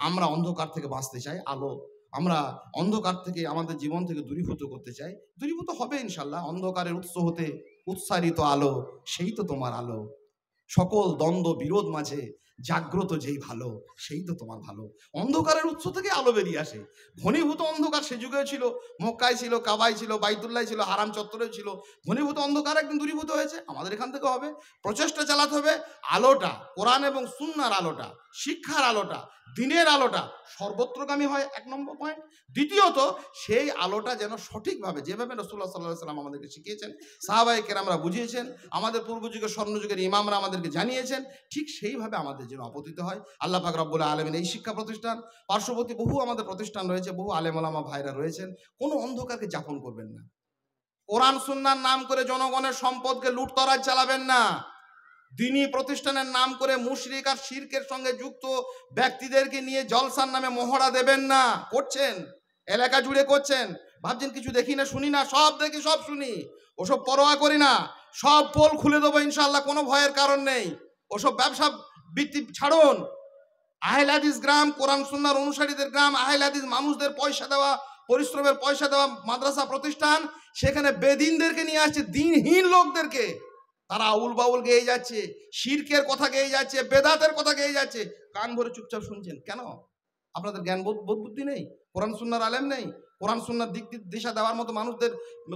আমরা অন্ধকার থেকে বাঁচতে চাই, আলো, আমরা অন্ধকার থেকে আমাদের জীবন থেকে দূরীভূত করতে চাই, দূরীভূত হবে ইনশাল্লাহ। অন্ধকারের উৎস হতে উৎসারিত আলো, সেই তো তোমার আলো। সকল দ্বন্দ্ব বিরোধ মাঝে জাগ্রত যেই ভালো সেই তো তোমার ভালো। অন্ধকারের উৎস থেকে আলো বেরিয়ে আসে। ঘনীভূত অন্ধকার সে যুগেও ছিল, মক্কায় ছিল, কাবায় ছিল, বাইতুল্লায় ছিল, হারাম চত্বরেও ছিল। ঘনীভূত অন্ধকার একদিন দূরীভূত হয়েছে, আমাদের এখান থেকে হবে। প্রচেষ্টা চালাতে হবে আলোটা, কোরআন এবং সুন্নাহর আলোটা, শিক্ষার আলোটা, দিনের আলোটা সর্বত্রগামী হয়, 1 নম্বর পয়েন্ট। দ্বিতীয়ত, সেই আলোটা যেন সঠিকভাবে, যেভাবে রাসূলুল্লাহ সাল্লাল্লাহু আলাইহি ওয়াসাল্লাম আমাদেরকে শিখিয়েছেন, সাহাবায়ে কেরামরা বুঝিয়েছেন, আমাদের পূর্বযুগের স্বর্ণযুগের ইমামরা আমাদেরকে জানিয়েছেন, ঠিক সেইভাবে আমাদের যেন অপতিত হয়। আল্লাহ পাক রব্বুল আলামিন এই শিক্ষা প্রতিষ্ঠান, পার্শ্ববর্তী বহু আমাদের প্রতিষ্ঠান রয়েছে, বহু আলেম ওলামা ভাইরা রয়েছেন, কোনো অন্ধকারকে যাপন করবেন না। কোরআন সুন্নাহর নাম করে জনগণের সম্পদকে লুটতরাজ চালাবেন না। দ্বীনি প্রতিষ্ঠানের নাম করে মুশরিক আর শিরকের সঙ্গে যুক্ত ব্যক্তিদেরকে নিয়ে জলসার নামে মহড়া দেবেন না। করছেন, এলাকা জুড়ে করছেন, ভাবছেন কিছু দেখি না শুনি না। সব দেখি, সব শুনি, ওসব পরোয়া করি না। সব পোল খুলে দেবো ইনশাআল্লাহ, কোনো ভয়ের কারণ নেই। ওসব ব্যবসা বৃত্তি ছাড়ুন। আহলে হাদিস গ্রাম, কোরআন সুন্নাহর অনুসারীদের গ্রাম, আহলে হাদিস মানুষদের পয়সা দেওয়া, পরিশ্রমের পয়সা দেওয়া মাদ্রাসা প্রতিষ্ঠান, সেখানে বেদিনদেরকে নিয়ে আসছে, দিনহীন লোকদেরকে। তারা আউল বাউল গেয়ে যাচ্ছে, শিরকের কথা গেয়ে যাচ্ছে, বেদাতের কথা গেয়ে যাচ্ছে। কান ভরে চুপচাপ শুনছেন কেন? আপনাদের জ্ঞান বোধ বুদ্ধি নেই? কোরআন সুন্নাহর আলেম নেই? কোরআন সুন্নাহর দিক দিশা দেওয়ার মতো মানুষদের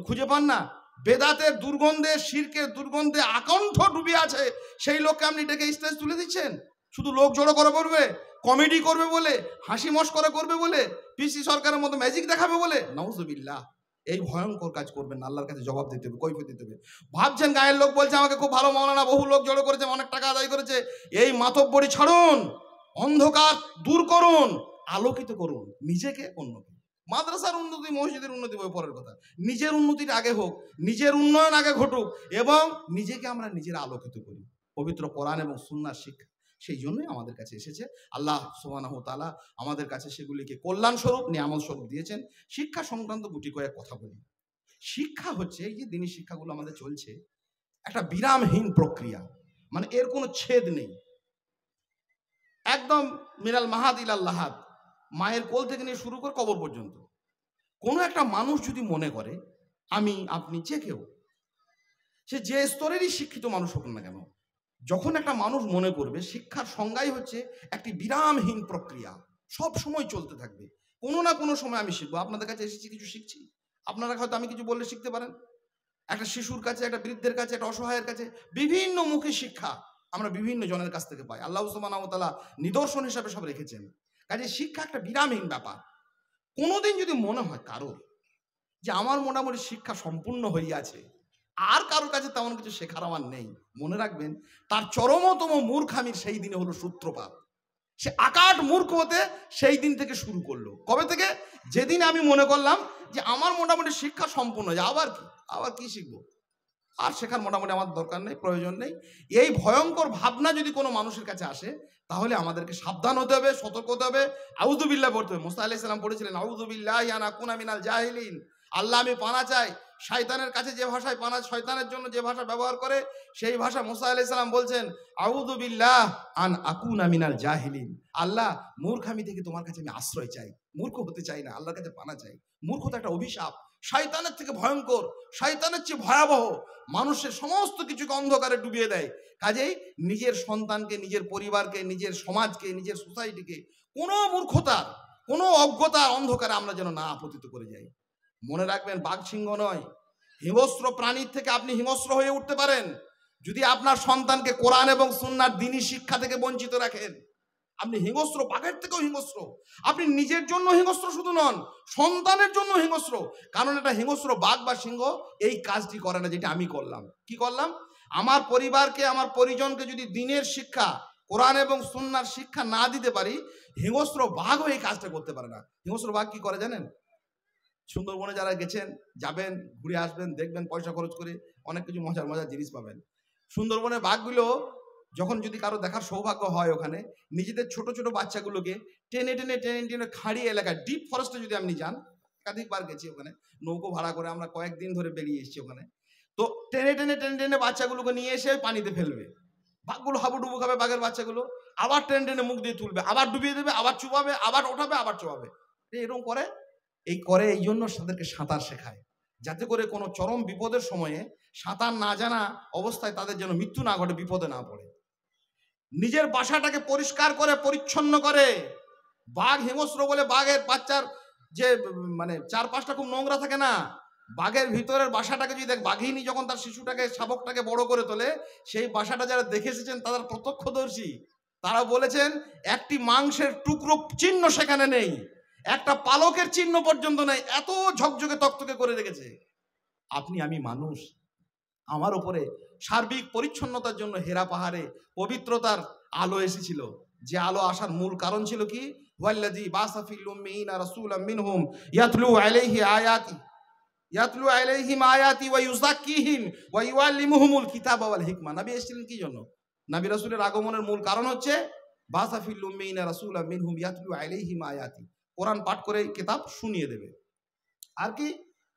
খুঁজে পান না? বেদাতের দুর্গন্ধে, শিরকের দুর্গন্ধে আকণ্ঠ ডুবে আছে, সেই লোককে আপনি ডেকে স্টেজ তুলে দিচ্ছেন শুধু লোক জড়ো করে বলবে, কমেডি করবে বলে, হাসি মশকরা করবে বলে, পিসি সরকারের মতো ম্যাজিক দেখাবে বলে। নাউজুবিল্লাহ, এই ভয়ঙ্কর কাজ করবেন না, আল্লাহর কাছে জবাব দিতে হবে, কৈফিয়ত দিতে হবে। ভাবছেন গায়ের লোক বলছে আমাকে খুব ভালো মাওলানা, বহু লোক জড়ো করেছে, অনেক টাকা আদায় করেছে। এই মাতব্বরি ছাড়ুন, অন্ধকার দূর করুন, আলোকিত করুন নিজেকে, অন্যকে। মাদ্রাসার উন্নতি, মসজিদের উন্নতি বই পরের কথা, নিজের উন্নতির আগে হোক, নিজের উন্নয়ন আগে ঘটুক, এবং নিজেকে আমরা নিজেরা আলোকিত করি। পবিত্র কোরআন এবং সুন্নাহর শিক্ষা সেই জন্যই আমাদের কাছে এসেছে। আল্লাহ সুবহানাহু ওয়া তাআলা আমাদের কাছে সেগুলিকে কল্যাণ স্বরূপ, নিয়ামত স্বরূপ দিয়েছেন। শিক্ষা সংক্রান্ত গুটি কয়েক কথা বলি। শিক্ষা হচ্ছে, এই যে দিনী শিক্ষাগুলো আমাদের চলছে, একটা বিরামহীন প্রক্রিয়া, মানে এর কোনো ছেদ নেই। একদম মিনাল মাহাদ ইলাল লাহাদ, মায়ের কোল থেকে নিয়ে শুরু করে কবর পর্যন্ত। কোনো একটা মানুষ যদি মনে করে, আমি, আপনি, যে কেউ, সে যে স্তরেরই শিক্ষিত মানুষ হোক না কেন, যখন একটা মানুষ মনে করবে শিক্ষার সংজ্ঞাই হচ্ছে একটি বিরামহীন প্রক্রিয়া, সব সময় চলতে থাকবে, কোনো না কোনো সময় আমি শিখবো। আপনাদের কাছে এসেছি, কিছু শিখছি, আপনারা হয়তো আমি কিছু বললে শিখতে পারেন। একটা শিশুর কাছে, একটা বৃদ্ধের কাছে, একটা অসহায়ের কাছে বিভিন্ন মুখী শিক্ষা আমরা বিভিন্ন জনের কাছ থেকে পাই। আল্লাহ সুবহানাহু ওয়া তাআলা নিদর্শন হিসাবে সব রেখেছেন। কাজে শিক্ষা একটা বিরামহীন ব্যাপার। কোনোদিন যদি মনে হয় কারোর যে আমার মোটামুটি শিক্ষা সম্পূর্ণ হইয়াছে, আর কারোর কাছে তেমন কিছু শেখার আমার নেই, মনে রাখবেন তার চরমতম মূর্খামির সেই দিনে হলো সূত্রপাত। সে আকাট মূর্খ হতে সেই দিন থেকে শুরু করলো। কবে থেকে? যেদিন আমি মনে করলাম যে আমার মোটামুটি শিক্ষা সম্পূর্ণ হয়েছে, আবার কি শিখবো, আর শেখার মোটামুটি আমার দরকার নেই, প্রয়োজন নেই। এই ভয়ঙ্কর ভাবনা যদি কোনো মানুষের কাছে আসে, তাহলে আমাদেরকে সাবধান হতে হবে, সতর্ক হতে হবে, আউযু বিল্লাহ পড়তে হবে। মুসা আলাইহিস সালাম পড়েছিলেন আউযু বিল্লাহি আন আকুনা মিনাল জাহিলিন। আল্লাহ, আমি পানা চাই। শয়তানের কাছে যে ভাষায় পানা, শয়তানের জন্য যে ভাষা ব্যবহার করে, সেই ভাষা মুসা আলাইহিস সালাম বলছেন আউযু বিল্লাহ আন আকুনা মিনাল জাহিলিন। আল্লাহ, মূর্খামি থেকে তোমার কাছে আমি আশ্রয় চাই, মূর্খ হতে চাই না, আল্লাহর কাছে পানা চাই। মূর্খতা একটা অভিশাপ, শয়তানের থেকে ভয়ঙ্কর, শয়তানের চেয়ে ভয়াবহ, মানুষের সমস্ত কিছুকে অন্ধকারে ডুবিয়ে দেয়। কাজেই নিজের সন্তানকে, নিজের পরিবারকে, নিজের সমাজকে, নিজের সোসাইটিকে কোনো মূর্খতার, কোনো অজ্ঞতার অন্ধকারে আমরা যেন না আপতিত করে যাই। মনে রাখবেন, বাঘ সিংহ নয়, হিংস্র প্রাণীর থেকে আপনি হিংস্র হয়ে উঠতে পারেন যদি আপনার সন্তানকে কোরআন এবং সুন্নাহর দ্বীনি শিক্ষা থেকে বঞ্চিত রাখেন। আপনি হিংস্র, বাঘের থেকেও হিংস্র। আপনি নিজের জন্য হিংস্র শুধু নন, সন্তানের জন্য হিংস্র। কারণ এটা হিংস্র বাঘ বা সিংহ এই কাজটি করে না যেটা আমি করলাম। কি করলাম? আমার পরিবারকে, আমার পরিজনকে যদি দ্বীনের শিক্ষা, কোরআন এবং সুন্নাহর শিক্ষা না দিতে পারি, হিংস্র বাঘও এই কাজটা করতে পারে না। হিংস্র বাঘ কি করে জানেন? সুন্দরবনে যারা গেছেন, যাবেন, ঘুরে আসবেন, দেখবেন, পয়সা খরচ করে অনেক কিছু মজার মজার জিনিস পাবেন। সুন্দরবনের বাঘগুলো যখন যদি কারো দেখার সৌভাগ্য হয়, ওখানে নিজেদের ছোট ছোট বাচ্চাগুলোকে টেনে টেনে টেনে টেনে খাড়ি এলাকায়, ডিপ ফরেস্টে যদি আপনি যান, একাধিকবার গেছি ওখানে, নৌকো ভাড়া করে আমরা কয়েকদিন ধরে বেরিয়ে এসেছি ওখানে, তো টেনে টেনে টেনে টেনে বাচ্চাগুলোকে নিয়ে এসে পানিতে ফেলবে। বাঘগুলো হাবুডুবু খাবে, বাঘের বাচ্চাগুলো আবার টেনে টেনে মুখ দিয়ে তুলবে, আবার ডুবিয়ে দেবে, আবার চুপাবে, আবার ওঠাবে, আবার চুপাবে। এরকম করে। এই জন্য তাদেরকে সাঁতার শেখায়, যাতে করে কোনো চরম বিপদের সময়ে সাঁতার না জানা অবস্থায় তাদের যেন মৃত্যু না ঘটে, বিপদে না পড়ে। নিজের বাসাটাকে পরিষ্কার করে পরিচ্ছন্ন করে। বাঘ হিংস্র বলে বাঘের বাচ্চার যে মানে চারপাশটা খুব নোংরা থাকে না, বাঘের ভিতরের বাসাটাকে যদি দেখ, বাঘিনী যখন তার শিশুটাকে শাবকটাকে বড় করে তোলে, সেই বাসাটা যারা দেখে এসেছেন তারা প্রত্যক্ষদর্শী, তারা বলেছেন একটি মাংসের টুকরো চিহ্ন সেখানে নেই, একটা পালকের চিহ্ন পর্যন্ত নেই, এত ঝকঝকে তকতকে করে রেখেছে। আপনি আমি মানুষ, আমার উপরে সার্বিক পরিচ্ছন্নতার জন্য হেরা পাহাড়ে পবিত্রতার আলো এসেছিল। যে আলো আসার মূল কারণ ছিল কি? ওয়াল্লাযী বাসা ফিল উম্মিয়িনা রাসূলাম মিনহুম ইয়াতলু আলাইহিম আয়াতি ওয়া ইউযাক্কিহিম ওয়া ইউআল্লিমুহুমুল কিতাবা ওয়াল হিকমা। নবী এসেছিলেন কি জন্য? নবী রাসূলের আগমনের মূল কারণ হচ্ছে বাসা ফিল উম্মিয়িনা রাসূলাম মিনহুম ইয়াতলু আলাইহিম আয়াতি, কোরআন পাঠ করে কিতাব শুনিয়ে দেবে। আর কি?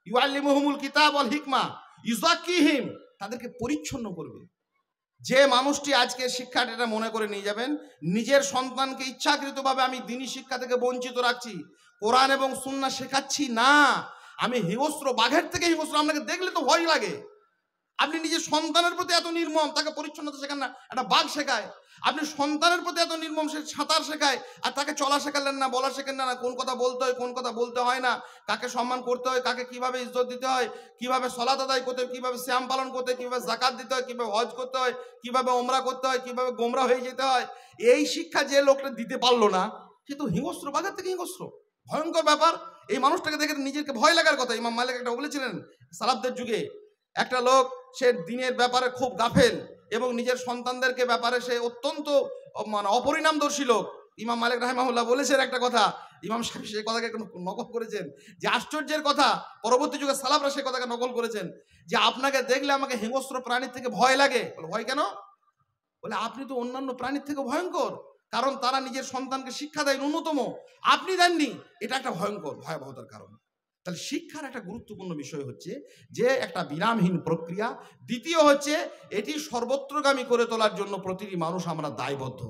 ইউআল্লিমুহুমুল কিতাব ওয়াল হিকমা, ইউযাক্কিহিম, তাদেরকে পরিচ্ছন্ন করবে। যে মানুষটি আজকে শিক্ষাটা এটা মনে করে নিয়ে যাবেন, নিজের সন্তানকে ইচ্ছাকৃতভাবে আমি দ্বীনি শিক্ষা থেকে বঞ্চিত রাখছি, কোরআন এবং সুন্নাহ শেখাচ্ছি না, আমি হিংস্র, বাঘের থেকে হিংস্র, আপনাকে দেখলে তো ভয় লাগে। আপনি নিজের সন্তানের প্রতি এত নির্মম, তাকে পরিচ্ছন্নতা শেখান না, একটা বাঘ শেখায়। আপনি সন্তানের প্রতি এত নির্মম, সে সাঁতার শেখায়, আর তাকে চলা শেখালেন না, বলা শেখেন না, কোন কথা বলতে হয় কোন কথা বলতে হয় না, কাকে সম্মান করতে হয়, কাকে কিভাবে ইজ্জত দিতে হয়, কিভাবে সলাত আদায় করতে হয়, কিভাবে শ্যাম পালন করতে হয়, কিভাবে যাকাত দিতে হয়, কিভাবে হজ করতে হয়, কিভাবে ওমরা করতে হয়, কিভাবে গোমরা হয়ে যেতে হয়, এই শিক্ষা যে লোকটা দিতে পারলো না, সে তো হিংস্র, বাঘের থেকে হিংস্র। ভয়ঙ্কর ব্যাপার। এই মানুষটাকে দেখে নিজেকে ভয় লাগার কথা। ইমাম মালিক একটা বলেছিলেন, সালাফদের যুগে একটা লোক, সে দিনের ব্যাপারে খুব গাফেল এবং নিজের সন্তানদেরকে ব্যাপারে সে অত্যন্ত মানে অপরিণামদর্শী লোক। ইমাম মালিক রাহিমাহুল্লাহ বলেছেন একটা কথা, ইমাম সাহেব সেই কথাকে নকল করেছেন, যে আশ্চর্যের কথা, পরবর্তী যুগে সালাফরা সেই কথাকে নকল করেছেন, যে আপনাকে দেখলে আমাকে হিংস্র প্রাণীর থেকে ভয় লাগে। বলে ভয় কেন? বলে আপনি তো অন্যান্য প্রাণীর থেকে ভয়ঙ্কর, কারণ তারা নিজের সন্তানকে শিক্ষা দেয় ন্যূনতম, আপনি দেননি, এটা একটা ভয়ঙ্কর ভয়াবহতার কারণ। তাহলে শিক্ষার একটা গুরুত্বপূর্ণ বিষয় হচ্ছে যে একটা বিরামহীন প্রক্রিয়া। দ্বিতীয় হচ্ছে এটি সর্বত্রগামী করে তোলার জন্য প্রতিটি মানুষ আমরা দায়বদ্ধ।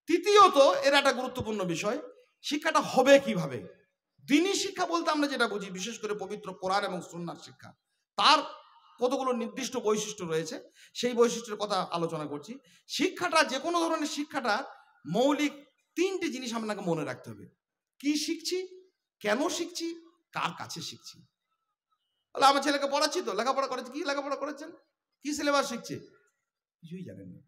তৃতীয়ত এর একটা গুরুত্বপূর্ণ বিষয়, শিক্ষাটা হবে কিভাবে? দ্বীনি শিক্ষা বলতে আমরা যেটা বুঝি, বিশেষ করে পবিত্র কোরআন এবং সুন্নাহর শিক্ষা, তার কতগুলো নির্দিষ্ট বৈশিষ্ট্য রয়েছে, সেই বৈশিষ্ট্যের কথা আলোচনা করছি। শিক্ষাটা, যে কোনো ধরনের শিক্ষাটা মৌলিক তিনটি জিনিস আপনাকে মনে রাখতে হবে। কি শিখছি, কেন শিখছি, কার কাছে শিখছি। বলে আমার ছেলেকে পড়াচ্ছি তো, লেখাপড়া করেছে, কি লেখাপড়া করেছেন, কি সিলেবাস শিখছে, কিছুই জানেন না।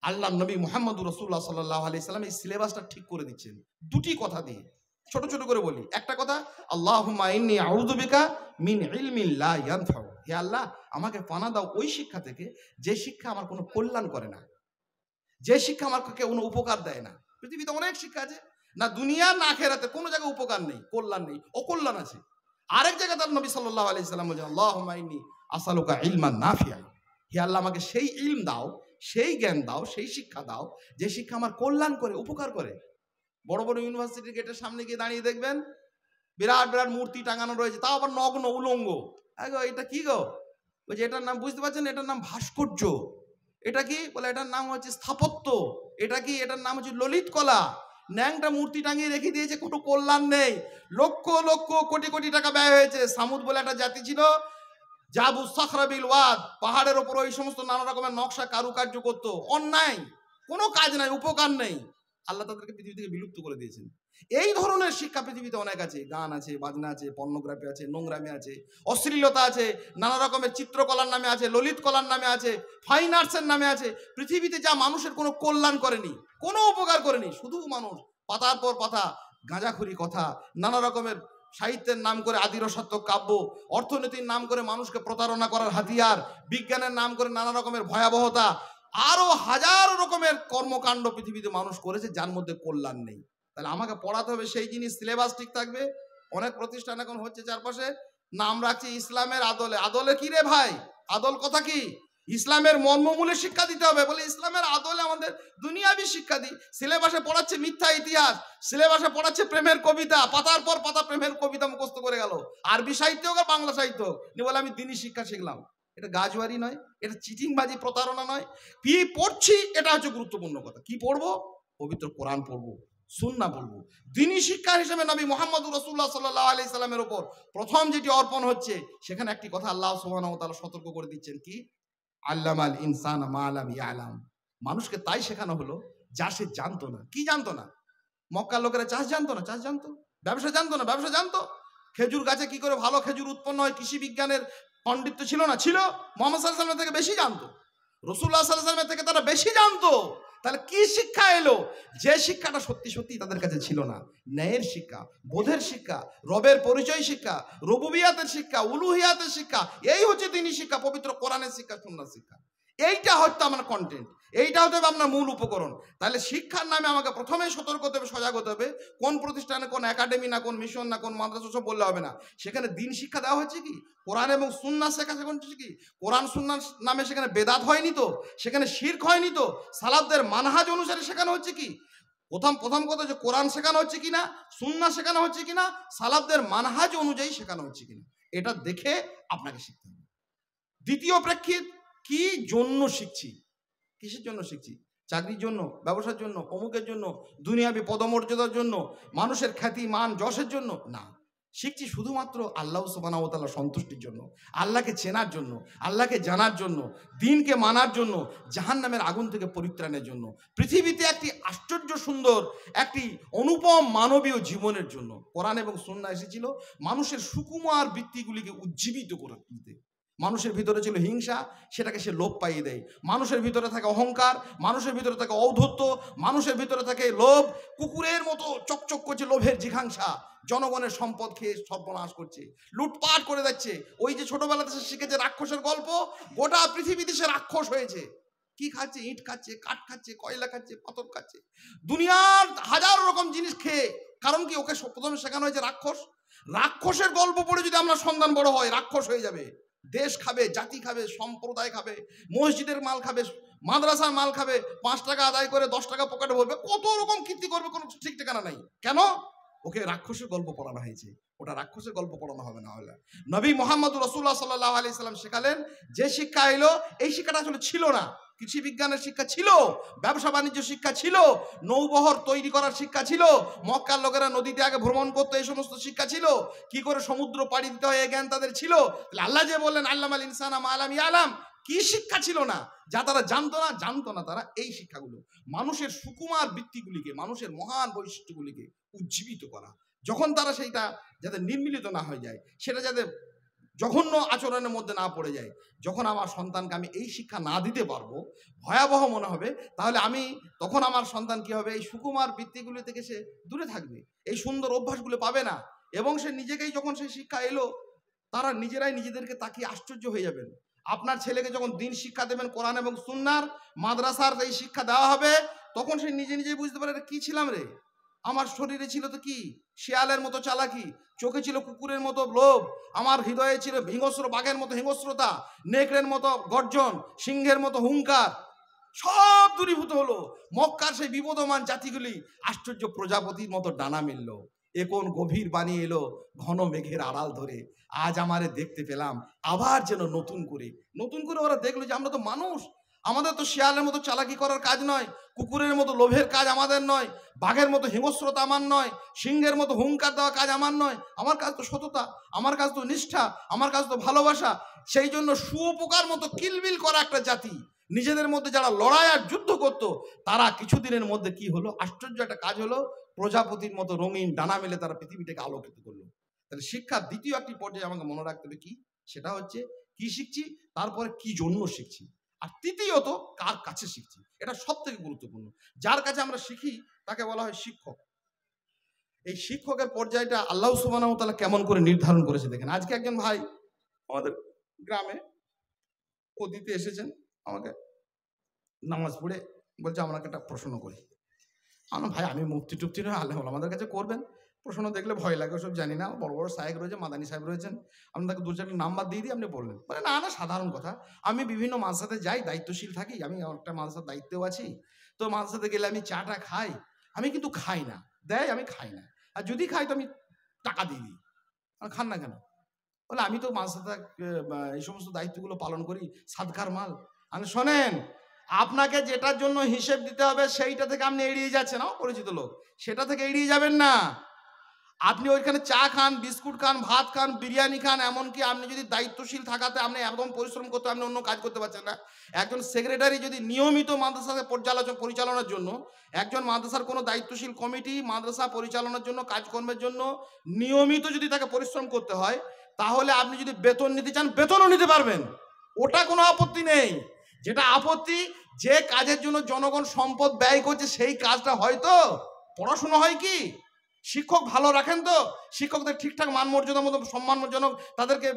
আল্লাহ নবী মুহাম্মদুর রাসূলুল্লাহ সাল্লাল্লাহু আলাইহি সাল্লাম এই সিলেবাসটা ঠিক করে দিচ্ছেন দুটি কথা দিয়ে। ছোট ছোট করে বলি। একটা কথা, আল্লাহুম্মা ইন্নী আউযু বিকা মিন ইলমিন লা ইয়ানফাউ, হে আল্লাহ আমাকে পানা দাও ওই শিক্ষা থেকে যে শিক্ষা আমার কোনো কল্যাণ করে না, যে শিক্ষা আমাকে কোনো উপকার দেয় না। পৃথিবীতে অনেক শিক্ষা আছে, না দুনিয়া না আখিরাতে কোনো জায়গায় উপকার নেই, কল্যাণ নেই, অকল্যাণ আছে। আরেক জায়গায় তার নবী সাল্লাল্লাহু আলাইহি সাল্লাম বলেন, আল্লাহুম্মা ইন্নী আসআলুকা ইলমান নাফিআ, হে আল্লাহ আমাকে সেই ইলম দাও, সেই জ্ঞান দাও, সেই শিক্ষা দাও যে শিক্ষা আমার কল্যাণ করে, উপকার করে। বড় বড় ইউনিভার্সিটির গেটের সামনে গিয়ে দাঁড়িয়ে দেখবেন বিরাট বিরাট মূর্তি টাঙানো রয়েছে, তাও আবার নগ্ন উলঙ্গ। এটা কি গো? ওই যে এটার নাম বুঝতে পারছেন, এটার নাম ভাস্কর্য। এটা কি? বলে এটার নাম হচ্ছে স্থাপত্য। এটা কি? এটার নাম হচ্ছে ললিত কলা। ন্যাংটা মূর্তি টাঙিয়ে রেখে দিয়েছে, কোনো কল্যাণ নেই। লক্ষ লক্ষ কোটি কোটি টাকা ব্যয় হয়েছে। সামুদ বলে একটা জাতি ছিল, জাবু সাখরাবিল ওয়াদ, পাহাড়ের ওপর ওই সমস্ত নানা রকমের নকশা কারুকার্য করতো। অন্যায়, কোনো কাজ নাই, উপকার নেই। আল্লাহ তাদেরকে পৃথিবী থেকে বিলুপ্ত করে দিয়েছেন। এই ধরনের শিক্ষা পৃথিবীতে অনেক আছে। গান আছে, বাজনা আছে, পর্নোগ্রাফি আছে, নোংরামি আছে, অশ্লীলতা আছে, নানা রকমের চিত্রকলার নামে আছে, ললিত কলার নামে আছে, ফাইন আর্টসের নামে আছে। পৃথিবীতে যা মানুষের কোনো কল্যাণ করেনি, কোনো উপকার করেনি, শুধু মানুষ পাতার পর পাতা গাঁজাখুরি কথা, নানা রকমের সাহিত্যের নাম করে আদিরসাত্মক কাব্য, অর্থনীতির নাম করে মানুষকে প্রতারণা করার হাতিয়ার, বিজ্ঞানের নাম করে নানা রকমের ভয়াবহতা, আরো হাজারো রকমের কর্মকাণ্ড পৃথিবীতে মানুষ করেছে যার মধ্যে কল্যাণ নেই। তাহলে আমাকে পড়াতে হবে সেই জিনিস, সিলেবাস ঠিক থাকবে। অনেক প্রতিষ্ঠান এখন হচ্ছে চারপাশে, নাম রাখছে ইসলামের আদলে। আদলে কি রে ভাই? আদল কথা কি? ইসলামের মর্মমূলে শিক্ষা দিতে হবে। বলে ইসলামের আদলে আমাদের দুনিয়াবি শিক্ষা দিই। সিলেবাসে পড়াচ্ছে মিথ্যা ইতিহাস, সিলেবাসে পড়াচ্ছে প্রেমের কবিতা, পাতার পর পাতা প্রেমের কবিতা মুখস্থ করে গেল। আরবি সাহিত্য হোক আর বাংলা সাহিত্য হোক, নিয়ে বলে আমি দ্বীনি শিক্ষা শিখলাম। এটা গাজওয়ারি নয়, এটা চিটিংবাজি, প্রতারণা নয়। কি পড়ছি এটা হচ্ছে গুরুত্বপূর্ণ কথা। কি পড়বো? পবিত্র কোরআন পড়বো, সুন্নাহ পড়বো। দ্বীনি শিক্ষা হিসেবে নবী মুহাম্মদুর রাসূলুল্লাহ সাল্লাল্লাহু আলাইহি সাল্লামের উপর প্রথম যেটি অর্পণ হচ্ছে, সেখানে একটি কথা আল্লাহ সুবহানাহু ওয়া তাআলা সতর্ক করে দিচ্ছেন, কি? আল্লামাল ইনসানা মা লাম ইয়ালাম। মানুষকে তাই শেখানো হলো যা সে জানতো না। কি জানতো না? মক্কার লোকেরা চাষ জানতো না, চাষ জানতো। ব্যবসা জানতো না, ব্যবসা জানতো। খেজুর গাছে কি করে ভালো খেজুর উৎপন্ন হয়, কৃষি বিজ্ঞানের পণ্ডিত্য ছিল না? ছিল। মুহাম্মদ সাল্লাল্লাহু আলাইহি ওয়াসাল্লাম থেকে বেশি জানতো, রাসূলুল্লাহ সাল্লাল্লাহু আলাইহি ওয়াসাল্লাম থেকে তারা বেশি জানতো। তাহলে কি শিক্ষা এলো? যে শিক্ষাটা সত্যি সত্যি তাদের কাছে ছিল না। ন্যায়ের শিক্ষা, বোধের শিক্ষা, রবের পরিচয় শিক্ষা, রুবুবিয়াতের শিক্ষা, উলুহিয়াতের শিক্ষা, এই হচ্ছে দ্বীনি শিক্ষা, পবিত্র কোরআনের শিক্ষা, সুন্নাহর শিক্ষা। এইটা হয়তো আমার কন্টেন্ট, এইটা হতে হবে আপনার মূল উপকরণ। তাহলে শিক্ষার নামে আমাকে প্রথমেই সতর্ক হতে হবে, সজাগ হতে হবে। কোন প্রতিষ্ঠানে, কোন একাডেমি না, কোন মিশন না, কোন মাদ্রাসা, সব বললে হবে না। সেখানে দিন শিক্ষা দেওয়া হচ্ছে কি? কোরআন এবং সুন্নাহ শেখা শেখাচ্ছে কি? কোরআন সুন্নাহ নামে সেখানে বেদাত হয়নি তো, সেখানে শিরক হয়নি তো, সালাফদের মানহাজ অনুসারে শেখানো হচ্ছে কি? প্রথম কথা যে কোরআন শেখানো হচ্ছে কিনা, সুন্নাহ শেখানো হচ্ছে কিনা, সালাফদের মানহাজ অনুযায়ী শেখানো হচ্ছে কিনা, এটা দেখে আপনাকে শিখতে হবে। দ্বিতীয় প্রেক্ষিত, কি জন্য শিখছি? কিসের জন্য শিখছি? চাকরির জন্য, ব্যবসার জন্য, অমুকের জন্য, দুনিয়াবি পদমর্যাদার জন্য, মানুষের খ্যাতি মান যশের জন্য না। শিখছি শুধুমাত্র আল্লাহ সুবহানাহু ওয়া তাআলার সন্তুষ্টির জন্য, আল্লাহকে চেনার জন্য, আল্লাহকে জানার জন্য, দ্বীনকে মানার জন্য, জাহান্নামের আগুন থেকে পরিত্রাণের জন্য, পৃথিবীতে একটি আশ্চর্য সুন্দর একটি অনুপম মানবীয় জীবনের জন্য। কোরআন এবং সুন্নাহ এসেছিল মানুষের সুকুমার বৃত্তিগুলিকে উজ্জীবিত করে তুলতে। মানুষের ভিতরে ছিল হিংসা, সেটাকে সে লোপ পাইয়ে দেয়। মানুষের ভিতরে থাকে অহংকার, মানুষের ভিতরে থাকে ঔদ্ধত্য, মানুষের ভিতরে থাকে লোভ। কুকুরের মতো চকচক করছে লোভের জিঘাংসা, জনগণের সম্পদ খেয়ে সর্বনাশ করছে, লুটপাট করে যাচ্ছে। ওই যে ছোটবেলাতে সে শিখেছে রাক্ষসের গল্প, গোটা পৃথিবীতে সে রাক্ষস হয়েছে। কি খাচ্ছে? ইট খাচ্ছে, কাঠ খাচ্ছে, কয়লা খাচ্ছে, পাথর খাচ্ছে, দুনিয়ার হাজার রকম জিনিস খেয়ে। কারণ কি? ওকে প্রথমে শেখানো হয়েছে রাক্ষস। রাক্ষসের গল্প পড়ে যদি আমরা সন্তান বড় হয়, রাক্ষস হয়ে যাবে। দেশ খাবে, জাতি খাবে, সম্প্রদায় খাবে, মসজিদের মাল খাবে, মাদ্রাসার মাল খাবে, 5 টাকা আদায় করে 10 টাকা পকেটে ভরবে, কত রকম কীর্তি করবে, কোনো ঠিক ঠিকানা নাই। কেন? ওকে রাক্ষসের গল্প পড়ানো হয়েছে। ওটা রাক্ষসের গল্প পড়ানো হবে না। হলে নবী মুহাম্মদ রাসূলুল্লাহ সাল্লাল্লাহু আলাইহি সাল্লাম শেখালেন, যে শিক্ষা এলো, এই শিক্ষাটা আসলে ছিল না। কৃষি বিজ্ঞানের শিক্ষা ছিল, ব্যবসা বাণিজ্য শিক্ষা ছিল, নৌবহর তৈরি করার শিক্ষা ছিল, মক্কার লোকেরা নদীতে আগে ভ্রমণ করতো, এই সমস্ত শিক্ষা ছিল, কি করে সমুদ্র পাড়ি দিতে হয় এই জ্ঞান তাদের ছিল। আল্লাহ যে বললেন আল্লামাল ইনসানা মা লাম ইয়ালাম, কি শিক্ষা ছিল না? যা তারা জানতো না তারা এই শিক্ষাগুলো। মানুষের সুকুমার বৃত্তিগুলিকে, মানুষের মহান বৈশিষ্ট্যগুলিকে উজ্জীবিত করা। যখন তারা সেইটা যাতে নির্মিলিত না হয়ে যায়, সেটা যাতে জঘন্য আচরণের মধ্যে না পড়ে যায়, যখন আমার সন্তানকে আমি এই শিক্ষা না দিতে পারবো, ভয়াবহ মনে হবে, তাহলে তখন আমার সন্তান কি হবে? এই সুকুমার বৃত্তিগুলি থেকে সে দূরে থাকবে, এই সুন্দর অভ্যাসগুলো পাবে না, এবং সে নিজেকেই, যখন সেই শিক্ষা এলো, তারা নিজেরাই নিজেদেরকে তাকিয়ে আশ্চর্য হয়ে যাবেন। আপনার ছেলেকে যখন দিন শিক্ষা দেবেন, কোরআন এবং সুন্নাহর মাদ্রাসার এই শিক্ষা দেওয়া হবে, তখন সে নিজে নিজেই বুঝতে পারে, কি ছিলাম রে? আমার শরীরে ছিল তো কি শিয়ালের মতো চালাকি, চোখে ছিল কুকুরের মতো লোভ, আমার হৃদয়ে ছিল হিংস্র বাঘের মতো হিংস্রতা, নেকড়ের মতো গর্জন, সিংহের মতো হুঙ্কার, সব দূরীভূত হলো। মক্কার সেই বিবদমান জাতিগুলি আশ্চর্য প্রজাপতির মতো ডানা মিলল। এ কোন গভীর বাণী এলো ঘন মেঘের আড়াল ধরে, আজ আমারে দেখতে পেলাম আবার যেন নতুন করে ওরা দেখলো যে আমরা তো মানুষ, আমাদের তো শিয়ালের মতো চালাকি করার কাজ নয়, কুকুরের মতো লোভের কাজ আমাদের নয়, বাঘের মতো হিংস্রতা আমার নয়, সিংহের মতো হুঙ্কার দেওয়া কাজ আমার নয়। আমার কাজ তো সততা, আমার কাজ তো নিষ্ঠা, আমার কাজ তো ভালোবাসা। সেই জন্য শুয়োপোকার মতো কিলবিল করা একটা জাতি, নিজেদের মধ্যে যারা লড়াই আর যুদ্ধ করতো, তারা কিছুদিনের মধ্যে কি হলো? আশ্চর্য একটা কাজ হলো, প্রজাপতির মতো রঙিন ডানা মেলে তারা পৃথিবীটাকে আলোকিত করলো। তাহলে শিক্ষার দ্বিতীয় একটি পর্যায়ে আমাকে মনে রাখতে হবে কি, সেটা হচ্ছে কি শিখছি, তারপরে কি জন্য শিখছি, আর তৃতীয়ত কার কাছে শিখছি। এটা সব থেকে গুরুত্বপূর্ণ। যার কাছে আমরা শিখি তাকে বলা হয় শিক্ষক। এই শিক্ষকের পর্যায়টা আল্লাহ সুবহানাহু ওয়া তাআলা কেমন করে নির্ধারণ করেছে দেখেন। আজকে একজন ভাই আমাদের গ্রামে ও দিতে এসেছেন, আমাকে নামাজ পড়ে বলছে আমাকে একটা প্রশ্ন করি। আমার ভাই, আমি মুফতি টুফতি নয়, আল্লাহ আমাদের কাছে করবেন, প্রশ্ন দেখলে ভয় লাগে, ওসব জানি না, বড় বড় সাহেব রয়েছে, মাদানী সাহেব রয়েছেন, আমি তাকে 2-4টা নাম্বার দিয়ে দিই, আপনি বললেন। বলে না সাধারণ কথা, আমি বিভিন্ন মাদ্রাসাতে যাই, দায়িত্বশীল থাকি, আমি একটা মাদ্রাসার দায়িত্বেও আছি, তো মাদ্রাসাতে গেলে আমি চাটা খাই, আমি কিন্তু খাই না, দেয় আমি খাই না, আর যদি খাই তো আমি টাকা দিয়ে দিই। খান না কেন? বলে আমি তো মাদ্রাসাতে এই সমস্ত দায়িত্বগুলো পালন করি, সাদকার মাল। আমি শোনেন, আপনাকে যেটার জন্য হিসেব দিতে হবে সেইটা থেকে আপনি এড়িয়ে যাচ্ছেন, পরিচিত লোক, সেটা থেকে এড়িয়ে যাবেন না। আপনি ওইখানে চা খান, বিস্কুট খান, ভাত খান, বিরিয়ানি খান, এমনকি আপনি যদি দায়িত্বশীল থাকাতে আপনি একদম পরিশ্রম করতে, আপনি অন্য কাজ করতে পারছেন না। একজন সেক্রেটারি যদি নিয়মিত মাদ্রাসাকে পরিচালনার জন্য, একজন মাদ্রাসার কোনো দায়িত্বশীল কমিটি মাদ্রাসা পরিচালনার জন্য, কাজকর্মের জন্য নিয়মিত যদি তাকে পরিশ্রম করতে হয়, তাহলে আপনি যদি বেতন নিতে চান বেতনও নিতে পারবেন, ওটা কোনো আপত্তি নেই। যেটা আপত্তি, যে কাজের জন্য জনগণ সম্পদ ব্যয় করছে সেই কাজটা হয়তো পড়াশোনা হয় কি, শিক্ষক ভালো রাখেন তো, শিক্ষকদের ঠিকঠাক মান মর্যাদার মতো সম্মানজনক তাদেরকে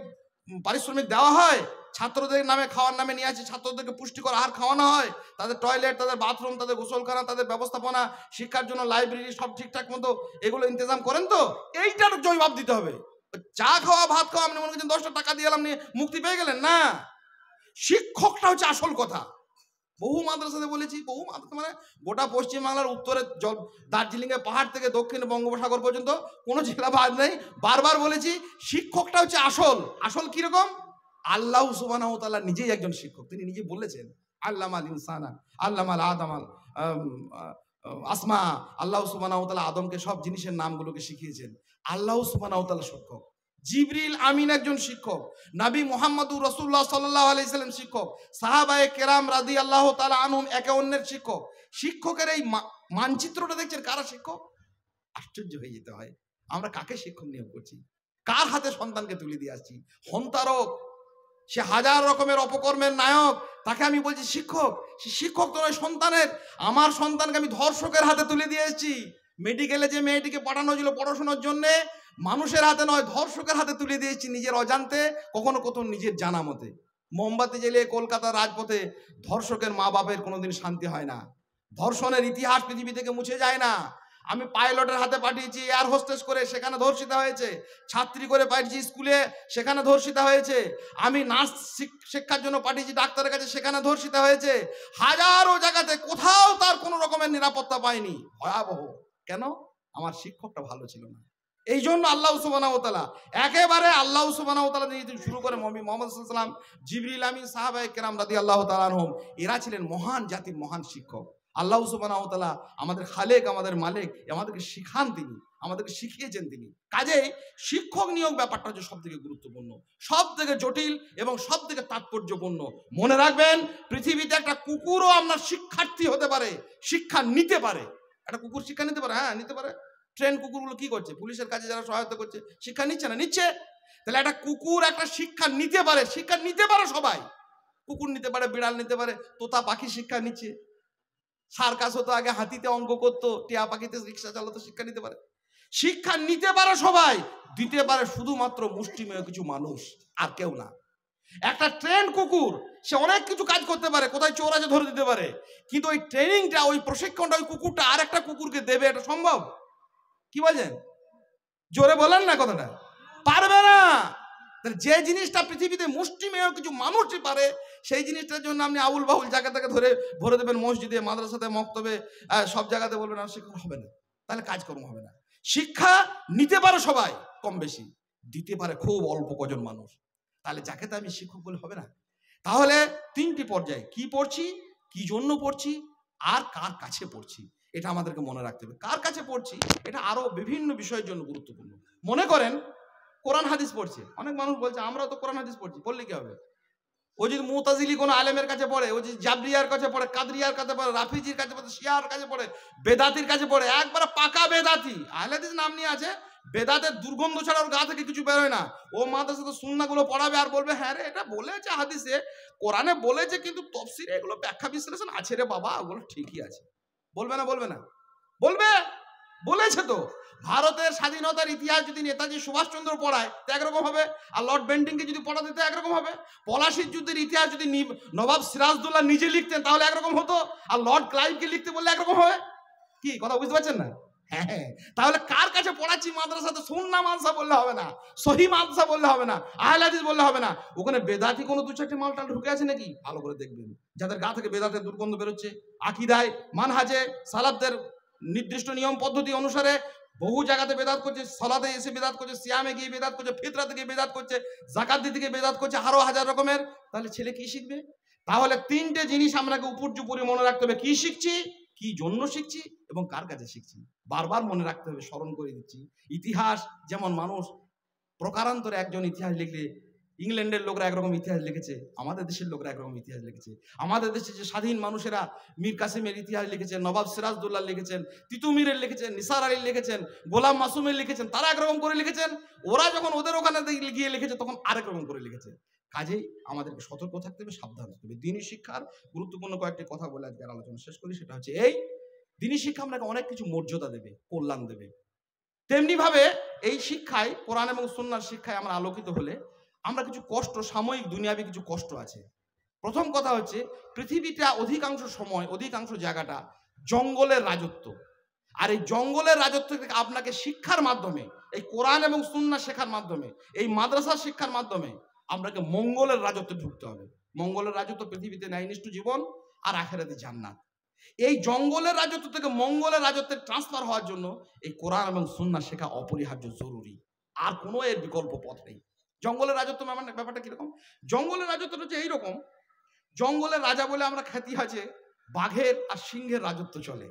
পারিশ্রমিক দেওয়া হয়, ছাত্রদের নামে খাওয়ার নামে নিয়ে আসে, ছাত্রদেরকে পুষ্টিকর আহার খাওয়ানো হয়, তাদের টয়লেট, তাদের বাথরুম, তাদের গোসলখানা, তাদের ব্যবস্থাপনা, শিক্ষার জন্য লাইব্রেরি সব ঠিকঠাক মতো এগুলো ইন্তজাম করেন তো, এইটার জবাব দিতে হবে। চা খাওয়া, ভাত খাওয়া, আপনি মনে করছেন 10টা টাকা দিয়ে এলাম নিয়ে মুক্তি পেয়ে গেলেন, না। শিক্ষকটা হচ্ছে আসল কথা। বহু মাদ্রাসাতে বলেছি, বহু মাদ্রাসা মানে গোটা পশ্চিমবাংলার উত্তরে দার্জিলিং এর পাহাড় থেকে দক্ষিণে বঙ্গোপসাগর পর্যন্ত কোনো জেলা বাদ নেই, বারবার বলেছি শিক্ষকটা হচ্ছে আসল। আসল কিরকম? আল্লাহ সুবহানাহু ওয়া তাআলা নিজেই একজন শিক্ষক, তিনি নিজে বলেছেন আল্লামাল ইনসানা আল্লামাল আদামাল আসমা। আল্লাহ সুবহানাহু ওয়া তাআলা আদমকে সব জিনিসের নামগুলোকে শিখিয়েছেন। আল্লাহ সুবহানাহু ওয়া তাআলা শিক্ষক, জিবরিল আমিন একজন শিক্ষক, নবী মুহাম্মদুর রাসূলুল্লাহ সাল্লাল্লাহু আলাইহি সাল্লাম শিক্ষক, সাহাবায়ে কেরাম রাদিয়াল্লাহু তাআলা আনহুম একে অন্যের শিক্ষক। শিক্ষকের এই মানচিত্রটা দেখছেন, কারা শিক্ষক? আশ্চর্য হয়ে যেতে হয়, আমরা কাকে শিক্ষক নিয়োগ করছি, কার হাতে সন্তানকে তুলে দিয়ে আসছি। হন্তারক, সে হাজার রকমের অপকর্মের নায়ক, তাকে আমি বলছি শিক্ষক। সে শিক্ষক তো নয় সন্তানের। আমার সন্তানকে আমি ধর্ষকের হাতে তুলে দিয়ে এসেছি। মেডিকেলে যে মেয়েটিকে পাঠানো ছিল পড়াশোনার জন্য, মানুষের হাতে নয় ধর্ষকের হাতে তুলে দিয়েছি, নিজের অজান্তে, কখনো কখনো নিজের জানা মতে। মোমবাতি জ্বেলে কলকাতার রাজপথে ধর্ষকের মা বাপের কোনোদিন শান্তি হয় না। ধর্ষণের ইতিহাস পৃথিবী থেকে মুছে যায় না। আমি পাইলটের হাতে পাঠিয়েছি এয়ার হোস্টেস করে, সেখানে ধর্ষিতা হয়েছে। ছাত্রী করে পাঠিয়েছি স্কুলে, সেখানে ধর্ষিতা হয়েছে। আমি নার্স শিক্ষার জন্য পাঠিয়েছি ডাক্তারের কাছে, সেখানে ধর্ষিতা হয়েছে। হাজারো জায়গাতে কোথাও তার কোনো রকমের নিরাপত্তা পায়নি। ভয়াবহ। কেন? আমার শিক্ষকটা ভালো ছিল না। এই জন্য আল্লাহ সুবহানাহু ওয়া তাআলা একেবারে আল্লাহ সুবহানাহু ওয়া তাআলা দিয়ে শুরু করে নবী মুহাম্মদ সাল্লাল্লাহু আলাইহি ওয়াসাল্লাম, জিবরিল আমিন, সাহাবায়ে কেরাম রাদিয়াল্লাহু তাআলা আনহুম, এরা ছিলেন মহান জাতির মহান শিক্ষক। আল্লাহ সুবহানাহু ওয়া তাআলা আমাদের খালেক, আমাদের মালিক, আমাদেরকে শিখান তিনি, আমাদেরকে শিখিয়েছেন তিনি। কাজেই শিক্ষক নিয়োগ ব্যাপারটা হচ্ছে সব থেকে গুরুত্বপূর্ণ, সব থেকে জটিল এবং সব থেকে তাৎপর্যপূর্ণ। মনে রাখবেন, পৃথিবীতে একটা কুকুরও আপনার শিক্ষার্থী হতে পারে, শিক্ষা নিতে পারে। একটা কুকুর শিক্ষা নিতে পারে, হ্যাঁ নিতে পারে। ট্রেন কুকুরগুলো কি করছে? পুলিশের কাজে যারা সহায়তা করছে, শিক্ষা নিচ্ছে না? নিচ্ছে। তাহলে একটা কুকুর একটা শিক্ষা নিতে পারে, শিক্ষা নিতে পারে সবাই। কুকুর নিতে পারে, বিড়াল নিতে পারে, তোতা পাখি শিক্ষা নিচ্ছে। সার্কাস হতো আগে, হাতিতে অঙ্ক করতো, টিয়া পাখিতে রিক্সা চালাতো, শিক্ষা নিতে পারে। শিক্ষা নিতে পারে সবাই, দিতে পারে শুধুমাত্র মুষ্টিমেয় কিছু মানুষ, আর কেউ না। একটা ট্রেন কুকুর সে অনেক কিছু কাজ করতে পারে, কোথায় চোর আছে ধরে দিতে পারে, কিন্তু ওই ট্রেনিংটা, ওই প্রশিক্ষণটা ওই কুকুরটা আর একটা কুকুরকে দেবে, এটা সম্ভব? কি বলেন? জোরে বলেন না কথাটা। পারবে না। যে জিনিসটা পৃথিবীতে মুষ্টিমেয় কিছু মানুষই পারে, সেই জিনিসটার জন্য আপনি আউল বাউল জায়গা থেকে ধরে ভরে দেবেন মসজিদে, মাদ্রাসাতে, মক্তবে, সব জায়গাতে বলবেন আর শিক্ষা হবে না, তাহলে কাজকর্ম হবে না। শিক্ষা নিতে পারে সবাই কম বেশি, দিতে পারে খুব অল্প কজন মানুষ। তাহলে যাকে তো আমি শিক্ষক বলে হবে না। তাহলে 3টি পর্যায়ে, কি পড়ছি, কি জন্য পড়ছি, আর কার কাছে পড়ছি, এটা আমাদেরকে মনে রাখতে হবে। কার কাছে পড়ছি এটা আরো বিভিন্ন বিষয়ের জন্য গুরুত্বপূর্ণ। মনে করেন কোরআন হাদিস পড়ছে, অনেক মানুষ বলছে আমরা তো কোরআন হাদিস পড়ছি, বললে কি হবে? ও যদি মুতাজিলি কোনো আলেমের কাছে পড়ে, ও যদি জাবরিয়ার কাছে পড়ে, কাদরিয়ার কাছে পড়ে, রাফিজির কাছে পড়ে, শিয়ার কাছে পড়ে, বেদাতির কাছে পড়ে, একবারে পাকা বেদাতি, আহলে হাদিস নাম নিয়ে আছে, বেদাতের দুর্গন্ধ ছাড়া ওর গা থেকে কিছু বেরোয় না। ও মাদ্রাসাতে সুন্নাহগুলো পড়াবে আর বলবে হ্যাঁ রে এটা বলেছে হাদিসে, কোরআনে বলেছে, কিন্তু তফসিরে এগুলো ব্যাখ্যা বিশ্লেষণ আছে রে বাবা, ওগুলো ঠিকই আছে। বলবে না? বলবে না? বলবে। বলেছে তো। ভারতের স্বাধীনতার ইতিহাস যদি নেতাজি সুভাষচন্দ্র পড়ায় তো একরকম হবে, আর লর্ড বেন্টিংকে যদি পড়াতে তো একরকম হবে। পলাশির যুদ্ধের ইতিহাস যদি নবাব সিরাজদৌল্লাহ নিজে লিখতেন তাহলে একরকম হতো, আর লর্ড ক্লাইভকে লিখতে বললে একরকম হবে। কি কথা বুঝতে পারছেন না? হ্যাঁ। তাহলে কার কাছে পড়াচ্ছি মাদ্রাসাতে? সুন্নাহ মাদ্রাসা বললে হবে না, সহি মাদ্রাসা বললে হবে না, আহলে হাদিস বললে হবে না। ওখানে বেদাতি কোনো 2-4টি মালটাল ঢুকে আছে নাকি? ভালো করে দেখবেন, যাদের গা থেকে বেদাতের দুর্গন্ধ বেরোচ্ছে, আকিদায়, মানহাজে, সালাফদের নির্দিষ্ট নিয়ম পদ্ধতি অনুসারে বহু জায়গাতে বেদাত করছে, সালাতে এসে বেদাত করছে, সিয়ামে গিয়ে বেদাত করছে, ফিতরাতে গিয়ে বেদাত করছে, যাকাত দিতে গিয়ে বেদাত করছে, আরো হাজার রকমের। তাহলে ছেলে কি শিখবে? তাহলে 3টে জিনিস আপনাকে উপর্যুপরি মনে রাখতে হবে। কি শিখছি, কি জন্য শিখছি এবং কার কাছে শিখছি। বারবার মনে রাখতে হবে, স্মরণ করে দিচ্ছি। ইতিহাস যেমন মানুষ প্রকারান্তরে একজন ইতিহাস লিখলে ইংল্যান্ডের লোকরা একরকম ইতিহাস লিখেছে, আমাদের দেশের লোকরা একরকম ইতিহাস লিখেছে। আমাদের দেশে যে স্বাধীন মানুষেরা মীর কাসিমের ইতিহাস লিখেছেন, নবাব সিরাজদৌল্লা লিখেছেন, তিতুমিরের লিখেছেন, নিসার আলী লিখেছেন, গোলাম মাসুমের লিখেছেন, তারা একরকম করে লিখেছেন। ওরা যখন ওদের ওখানে গিয়ে লিখেছে তখন আরেক রকম করে লিখেছে। কাজেই আমাদেরকে সতর্ক থাকতে হবে, সাবধান থাকতে হবে। দ্বীনি শিক্ষার গুরুত্বপূর্ণ কয়েকটি কথা বলে আজকের আলোচনা শেষ করি। সেটা হচ্ছে এই, দ্বীনি শিক্ষা আপনাকে অনেক কিছু মর্যাদা দেবে, কল্যাণ দেবে। তেমনি ভাবে এই শিক্ষায়, কোরআন এবং সুন্নাহর শিক্ষায় আমরা আলোকিত হলে আমরা কিছু কষ্ট, সাময়িক দুনিয়াবি কিছু কষ্ট আছে। প্রথম কথা হচ্ছে, পৃথিবীটা অধিকাংশ সময়, অধিকাংশ জায়গাটা জঙ্গলের রাজত্ব। আর এই জঙ্গলের রাজত্ব থেকে আপনাকে শিক্ষার মাধ্যমে, এই কোরআন এবং সুন্নাহ শেখার মাধ্যমে, এই মাদ্রাসা শিক্ষার মাধ্যমে আপনাকে মঙ্গলের রাজত্বে ঢুকতে হবে। মঙ্গলের রাজত্ব পৃথিবীতে ন্যায়নিষ্ঠ জীবন আর আখিরাতে জান্নাত। এই জঙ্গলের রাজত্ব থেকে মঙ্গলের রাজত্বে ট্রান্সফার হওয়ার জন্য এই কোরআন এবং সুন্নাহ শেখা অপরিহার্য, জরুরি। আর কোনো এর বিকল্প পথ নেই। জঙ্গলের রাজত্ব ব্যাপারটা কিরকম? জঙ্গলের রাজত্বটা হচ্ছে এইরকম, জঙ্গলের রাজা বলে আমরা খ্যাতি আছে, বাঘের আর সিংহের রাজত্ব চলে।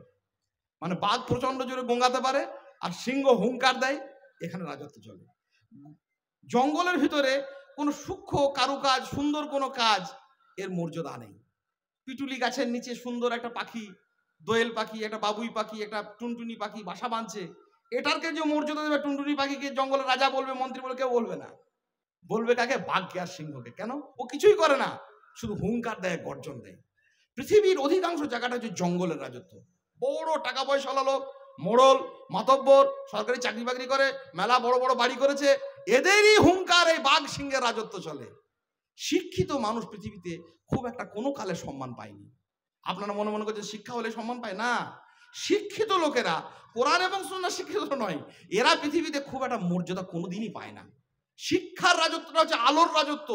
মানে বাঘ প্রচন্ড জোরে গোঙাতে পারে আর সিংহ হুঙ্কার দেয়, এখানে রাজত্ব চলে। জঙ্গলের ভিতরে কোনো সূক্ষ্ম কারুকাজ, সুন্দর কোনো কাজ, এর মর্যাদা নেই। পিটুলি গাছের নিচে সুন্দর একটা পাখি, দোয়েল পাখি, একটা বাবুই পাখি, একটা টুনটুনি পাখি বাসা বাঁধছে, এটারকে যে মর্যাদা দেবে, টুনটুনি পাখিকে জঙ্গলের রাজা বলবে, মন্ত্রী বলে কেউ বলবে না। বলবে কাকে? বাঘকে আর সিংহকে। কেন? ও কিছুই করে না, শুধু হুঙ্কার দেয়, গর্জন দেয়। পৃথিবীর অধিকাংশ জায়গাটা হচ্ছে জঙ্গলের রাজত্ব। বড় টাকা পয়সাওয়ালা লোক, মোড়ল, মাতব্বর, সরকারি চাকরি বাকরি করে, মেলা বড় বড় বাড়ি করেছে, এদেরই হুঙ্কার এই বাঘ সিংহের রাজত্ব চলে। শিক্ষিত মানুষ পৃথিবীতে খুব একটা কোনো কালে সম্মান পায়নি। আপনারা মনে মনে করছেন শিক্ষা হলে সম্মান পায় না। শিক্ষিত লোকেরা, কোরআন এবং সুন্নাহ শিক্ষিত নয়, এরা পৃথিবীতে খুব একটা মর্যাদা কোনোদিনই পায় না। শিক্ষার রাজত্বটা হচ্ছে আলোর রাজত্ব,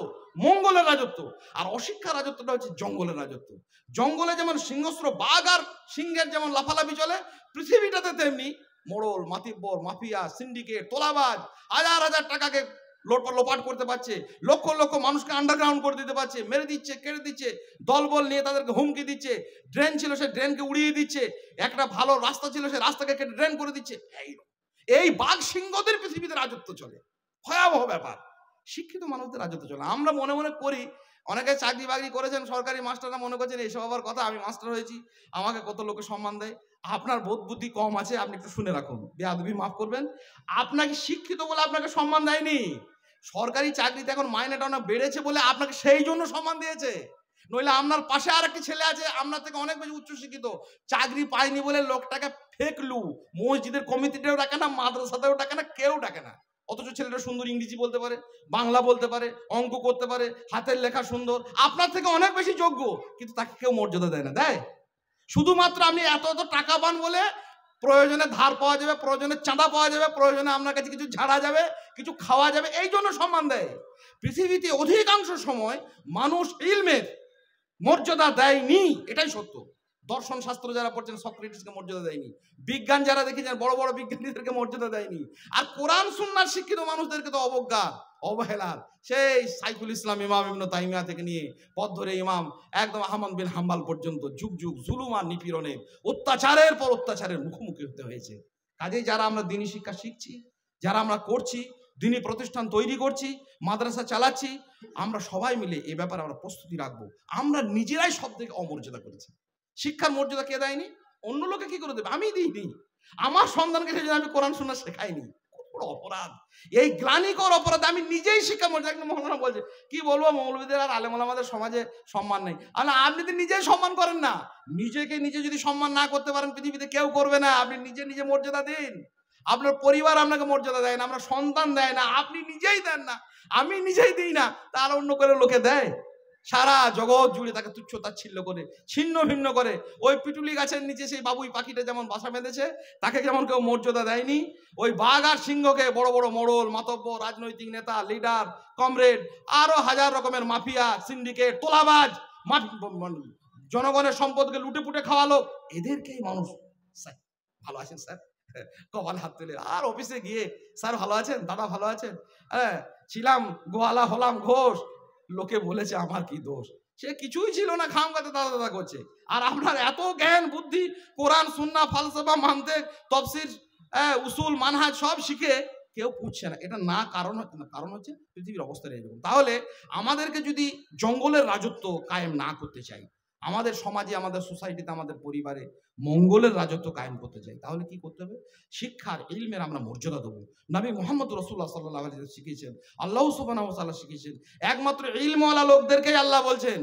মঙ্গলের রাজত্ব। আর অশিক্ষার রাজত্বটা হচ্ছে জঙ্গলের রাজত্ব। জঙ্গলে যেমন সিংহস্র, বাঘ আর সিংহের যেমন লাফালাফি চলে, পৃথিবীটাতে তেমনি মোড়ল, মাতিব্বর, মাফিয়া, সিন্ডিকেট, তোলাবাজ হাজার হাজার টাকাকে লোপাট করতে পারছে, লক্ষ লক্ষ মানুষকে আন্ডারগ্রাউন্ড করে দিতে পারছে, মেরে দিচ্ছে, কেটে দিচ্ছে, দলবল নিয়ে তাদেরকে হুমকি দিচ্ছে। ড্রেন ছিল, সে ড্রেনকে উড়িয়ে দিচ্ছে। একটা ভালো রাস্তা ছিল, সে রাস্তাকে কেটে ড্রেন করে দিচ্ছে। এই বাঘ সিংহদের পৃথিবীতে রাজত্ব চলে। ভয়াবহ ব্যাপার। শিক্ষিত মানুষদের রাজত্ব চলে। আমরা মনে মনে করি, অনেকে চাকরি বাকরি করেছেন, সরকারি মাস্টাররা মনে করছেন এইসব আবার কথা, আমি মাস্টার হয়েছি, আমাকে কত লোকে সম্মান দেয়। আপনার বোধ বুদ্ধি কম আছে, আপনি একটু শুনে রাখুন, বেয়াদবি মাফ করবেন। আপনাকে শিক্ষিত বলে আপনাকে সম্মান দেয়নি। সরকারি চাকরিতে এখন মাইনেটা অনেক বেড়েছে বলে আপনাকে সেই জন্য সম্মান দিয়েছে। নইলে আপনার পাশে আর একটি ছেলে আছে, আপনার থেকে অনেক বেশি উচ্চশিক্ষিত, চাকরি পায়নি বলে লোকটাকে ফেকলু, মসজিদের কমিটিতেও ডাকে না, মাদ্রাসাতেও ডাকে না, কেউ ডাকে না। অথচ ছেলেটা সুন্দর ইংরেজি বলতে পারে, বাংলা বলতে পারে, অঙ্ক করতে পারে, হাতের লেখা সুন্দর, আপনার থেকে অনেক বেশি যোগ্য, কিন্তু তাকে কেউ মর্যাদা দেয় না। দেয়? শুধুমাত্র আপনি এত এত টাকা পান বলে প্রয়োজনে ধার পাওয়া যাবে, প্রয়োজনে চাঁদা পাওয়া যাবে, প্রয়োজনে আপনার কাছে কিছু ঝাড়া যাবে, কিছু খাওয়া যাবে, এই জন্য সম্মান দেয়। পৃথিবীতে অধিকাংশ সময় মানুষ ইলমের মর্যাদা দেয়নি, এটাই সত্য। দর্শন শাস্ত্র যারা পড়ছেন, সক্রেটিসকে মর্যাদা দেয়নি। বিজ্ঞান যারা দেখেছেন, বড় বড় বিজ্ঞানীদেরকে মর্যাদা দেয়নি। আর কোরআন সুন্নাহর শিক্ষিত মানুষদেরকে তো অবজ্ঞা, অবহেলার। সেই সাইফুল ইসলাম, ইমাম ইবনে তাইমিয়া থেকে নিয়ে পথ ধরে ইমাম একদম আহমদ বিন হাম্বল পর্যন্ত যুগ যুগ জুলুম আর নিপীড়নের, অত্যাচারের পর অত্যাচারের মুখোমুখি হতে হয়েছে। কাজেই যারা আমরা দ্বীনি শিক্ষা শিখছি, যারা আমরা করছি, দ্বীনি প্রতিষ্ঠান তৈরি করছি, মাদ্রাসা চালাচ্ছি, আমরা সবাই মিলে এ ব্যাপারে আমরা প্রস্তুতি রাখবো। আমরা নিজেরাই সব থেকে অমর্যাদা করেছি। শিক্ষার মর্যাদা কে দেয়নি? অন্য লোকে কি করে দেবে? আমি দিইনি। আমার সন্তানকে সেজন্য আমি কোরআন সুন্নাহ শেখাইনি। বড় অপরাধ, এই গ্লানিকর অপরাধ। আমি নিজেই শিক্ষা মর্যাদা, মৌলানা বলছে কি বলবো, মৌলবীদের আর আলেম ওলামাদের সমাজে সম্মান নেই। আপনি তো নিজেই সম্মান করেন না। নিজেকে নিজে যদি সম্মান না করতে পারেন, পৃথিবীতে কেউ করবে না। আপনি নিজে নিজে মর্যাদা দিন। আপনার পরিবার আপনাকে মর্যাদা দেয় না, আপনার সন্তান দেয় না, আপনি নিজেই দেন না, আমি নিজেই দিই না, তার অন্য করে লোকে দেয়। সারা জগৎ জুড়ে তাকে তুচ্ছ তাচ্ছিল্য করে, ছিন্ন ভিন্ন করে। ওই পিটুলি গাছের নিচে সেই বাবুই পাখিটা যেমন বাসা বেঁধেছে, তাকে যেমন কেউ মর্যাদা দেয়নি, ওই বাঘ আর সিংহকে বড় বড় মোড়ল, মাতব্বর, রাজনৈতিক নেতা, লিডার, কমরেড, আরো হাজার রকমের মাফিয়া, সিন্ডিকেট, তোলাবাজ, জনগণের সম্পদকে লুটে পুটে খাওয়ালো, এদেরকেই মানুষ স্যার ভালো আছেন স্যার, কপালে হাত তুলে। আর অফিসে গিয়ে স্যার ভালো আছেন, দাদা ভালো আছেন, হ্যাঁ ছিলাম গোয়ালা, হলাম ঘোষ, লোকে বলেছে আমার কি দোষ। সে কিছুই ছিল না, খামগাতে দাদা দাদা করছে। আর আপনার এত জ্ঞান বুদ্ধি, কোরআন সুন্নাহ ফালসাফা মানতে, তফসির, উসুল মানহাজ সব শিখে কেউ পুছছে না। এটা না কারণ হচ্ছে পৃথিবীর অবস্থা এরকম। তাহলে আমাদেরকে যদি জঙ্গলের রাজত্ব কায়েম না করতে চাই, আমাদের সমাজে, আমাদের সোসাইটিতে, আমাদের পরিবারে মঙ্গলের রাজত্ব কায়েম করতে চাই, তাহলে কি করতে হবে? শিক্ষার, ইলমের আমরা মর্যাদা দেবো। নবী মুহাম্মদ রাসূলুল্লাহ সাল্লাল্লাহু আলাইহি ওয়াসাল্লাম শিখিয়েছেন, আল্লাহ সুবহানাহু ওয়া তাআলা শিখিয়েছেন, একমাত্র ইলমওয়ালা লোকদেরকেই আল্লাহ বলছেন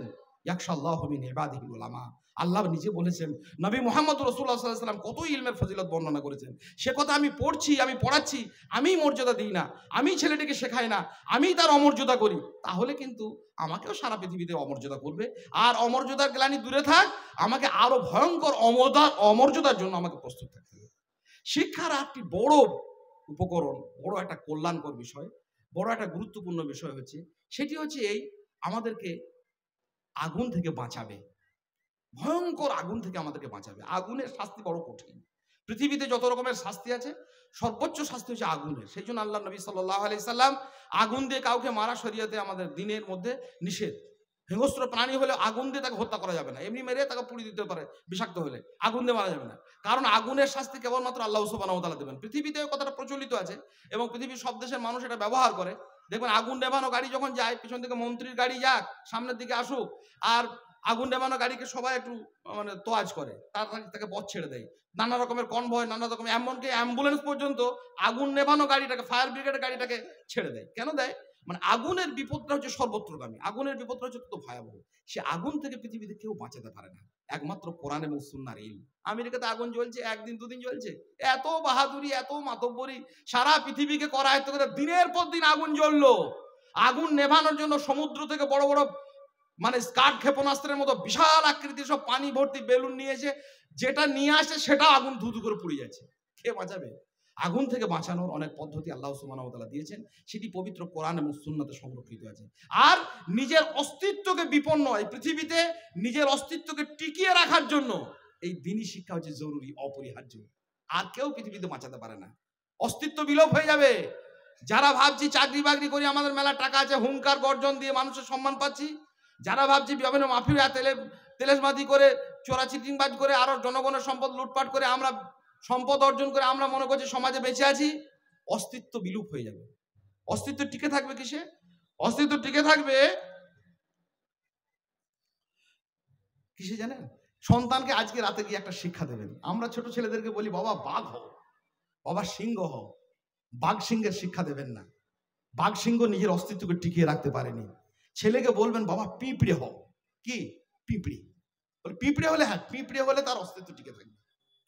ইয়াখশাল্লাহু মিন ইবাদিহিল উলামা। আল্লাহ নিজে বলেছেন, নবী মুহাম্মদ রাসূলুল্লাহ সাল্লাল্লাহু আলাইহি ওয়াসাল্লাম কত ইলমের ফজিলত বর্ণনা করেছেন। সে কথা আমি পড়ছি, আমি পড়াচ্ছি, আমি মর্যাদা দিই না, আমি ছেলেটিকে শেখাই না, আমি তার অমর্যাদা করি, তাহলে কিন্তু আমাকেও সারা পৃথিবীতে অমর্যাদা করবে। আর অমর্যাদার গ্লানি দূরে থাক, আমাকে আরো ভয়ঙ্কর অমর্যাদার জন্য আমাকে প্রস্তুত থাকতে হবে। শিক্ষার একটি বড় উপকরণ, বড় একটা কল্যাণকর বিষয়, বড় একটা গুরুত্বপূর্ণ বিষয় হচ্ছে, সেটি হচ্ছে এই, আমাদেরকে আগুন থেকে বাঁচাবে, ভয়ঙ্কর আগুন থেকে আমাদেরকে বাঁচাবে। আগুনের শাস্তি বড় কঠিন। পৃথিবীতে যত রকমের শাস্তি আছে, সর্বোচ্চ শাস্তি হচ্ছে আগুনের। সেই জন্য আল্লাহ নবী সাল্লাল্লাহু আলাইহি সাল্লাম আগুন দিয়ে কাউকে মারা শরীয়তে আমাদের দিনের মধ্যে নিষেধ। হিংস্র প্রাণী হলে আগুন দিয়ে তাকে হত্যা করা যাবে না, এমনি মেরে তাকে পুড়িয়ে দিতে পারে, বিষাক্ত হলে আগুন দিয়ে মারা যাবে না। কারণ আগুনের শাস্তি কেবলমাত্র আল্লাহ সুবহানাহু ওয়া তাআলা দেবেন। পৃথিবীতে কথাটা প্রচলিত আছে এবং পৃথিবীর সব দেশের মানুষ এটা ব্যবহার করে। দেখবেন আগুন নেভানো গাড়ি যখন যায়, পিছন থেকে মন্ত্রীর গাড়ি যাক, সামনের দিকে আসুক, আর আগুন নেভানো গাড়িকে সবাই একটু মানে তোয়াজ করে, তাকে পথ ছেড়ে দেয়। নানা রকমের কনভয়, নানা রকমের, এমনকি অ্যাম্বুলেন্স পর্যন্ত আগুন নেভানো গাড়িটাকে, ফায়ার ব্রিগেডের গাড়িটাকে ছেড়ে দেয়। কেন দেয়? মানে আগুনের বিপদটা হচ্ছে সর্বত্রগামী, আগুনের বিপদটা হচ্ছে তত ভয়াবহ। সে আগুন থেকে পৃথিবীতে কেউ বাঁচাতে পারে না, একমাত্র কোরআন এবং সুন্নাহর ইলম। আমেরিকাতে আগুন জ্বলছে, একদিন দুদিন জ্বলছে, এত বাহাদুরি, এত মাতব্বরি সারা পৃথিবীকে করায়ত্ত করে দিনের পর দিন আগুন জ্বললো। আগুন নেভানোর জন্য সমুদ্র থেকে বড় বড় মানে স্কার্ট ক্ষেপণাস্ত্রের মতো বিশাল আকৃতির সব পানি ভর্তি বেলুন নিয়ে এসে যেটা নিয়ে আসে সেটা আগুন ধুধু করে পুড়ে যাচ্ছে। কে বাঁচাবে? আগুন থেকে বাঁচানোর অনেক পদ্ধতি আল্লাহ সুবহানাহু ওয়া তাআলা দিয়েছেন, সেটি পবিত্র কোরআন এবং সুন্নাতে সংরক্ষিত আছে। আর নিজের অস্তিত্বকে বিপন্ন, এই পৃথিবীতে নিজের অস্তিত্বকে টিকিয়ে রাখার জন্য এই দ্বীনি শিক্ষা হচ্ছে জরুরি, অপরিহার্য। আর কেউ পৃথিবীতে বাঁচাতে পারে না, অস্তিত্ব বিলোপ হয়ে যাবে। যারা ভাবছি চাকরি বাকরি করি, আমাদের মেলা টাকা আছে, হুঙ্কার গর্জন দিয়ে মানুষের সম্মান পাচ্ছি, যারা ভাবছি বিভিন্ন মাফিয়া তেলেসমাদি করে, চোরা চিটিংবাজ করে, আরো জনগণের সম্পদ লুটপাট করে, আমরা সম্পদ অর্জন করে আমরা মনে করছি সমাজে বেঁচে আছি, অস্তিত্ব বিলুপ হয়ে যাবে। অস্তিত্ব টিকে থাকবে কিসে? অস্তিত্ব টিকে থাকবে কিসে জানেন? সন্তানকে আজকে রাতে গিয়ে একটা শিক্ষা দেবেন। আমরা ছোট ছেলেদেরকে বলি, বাবা বাঘ হও, বাবা সিংহ হও। বাঘ সিংহের শিক্ষা দেবেন না। বাঘ সিংহ নিজের অস্তিত্বকে টিকিয়ে রাখতে পারেনি। ছেলেকে বলবেন, বাবা পিঁপড়ে হও। কি? পিঁপড়ে। পিঁপড়ে হলে, হ্যাঁ পিঁপড়ে হলে তার অস্তিত্ব টিকে থাকবে।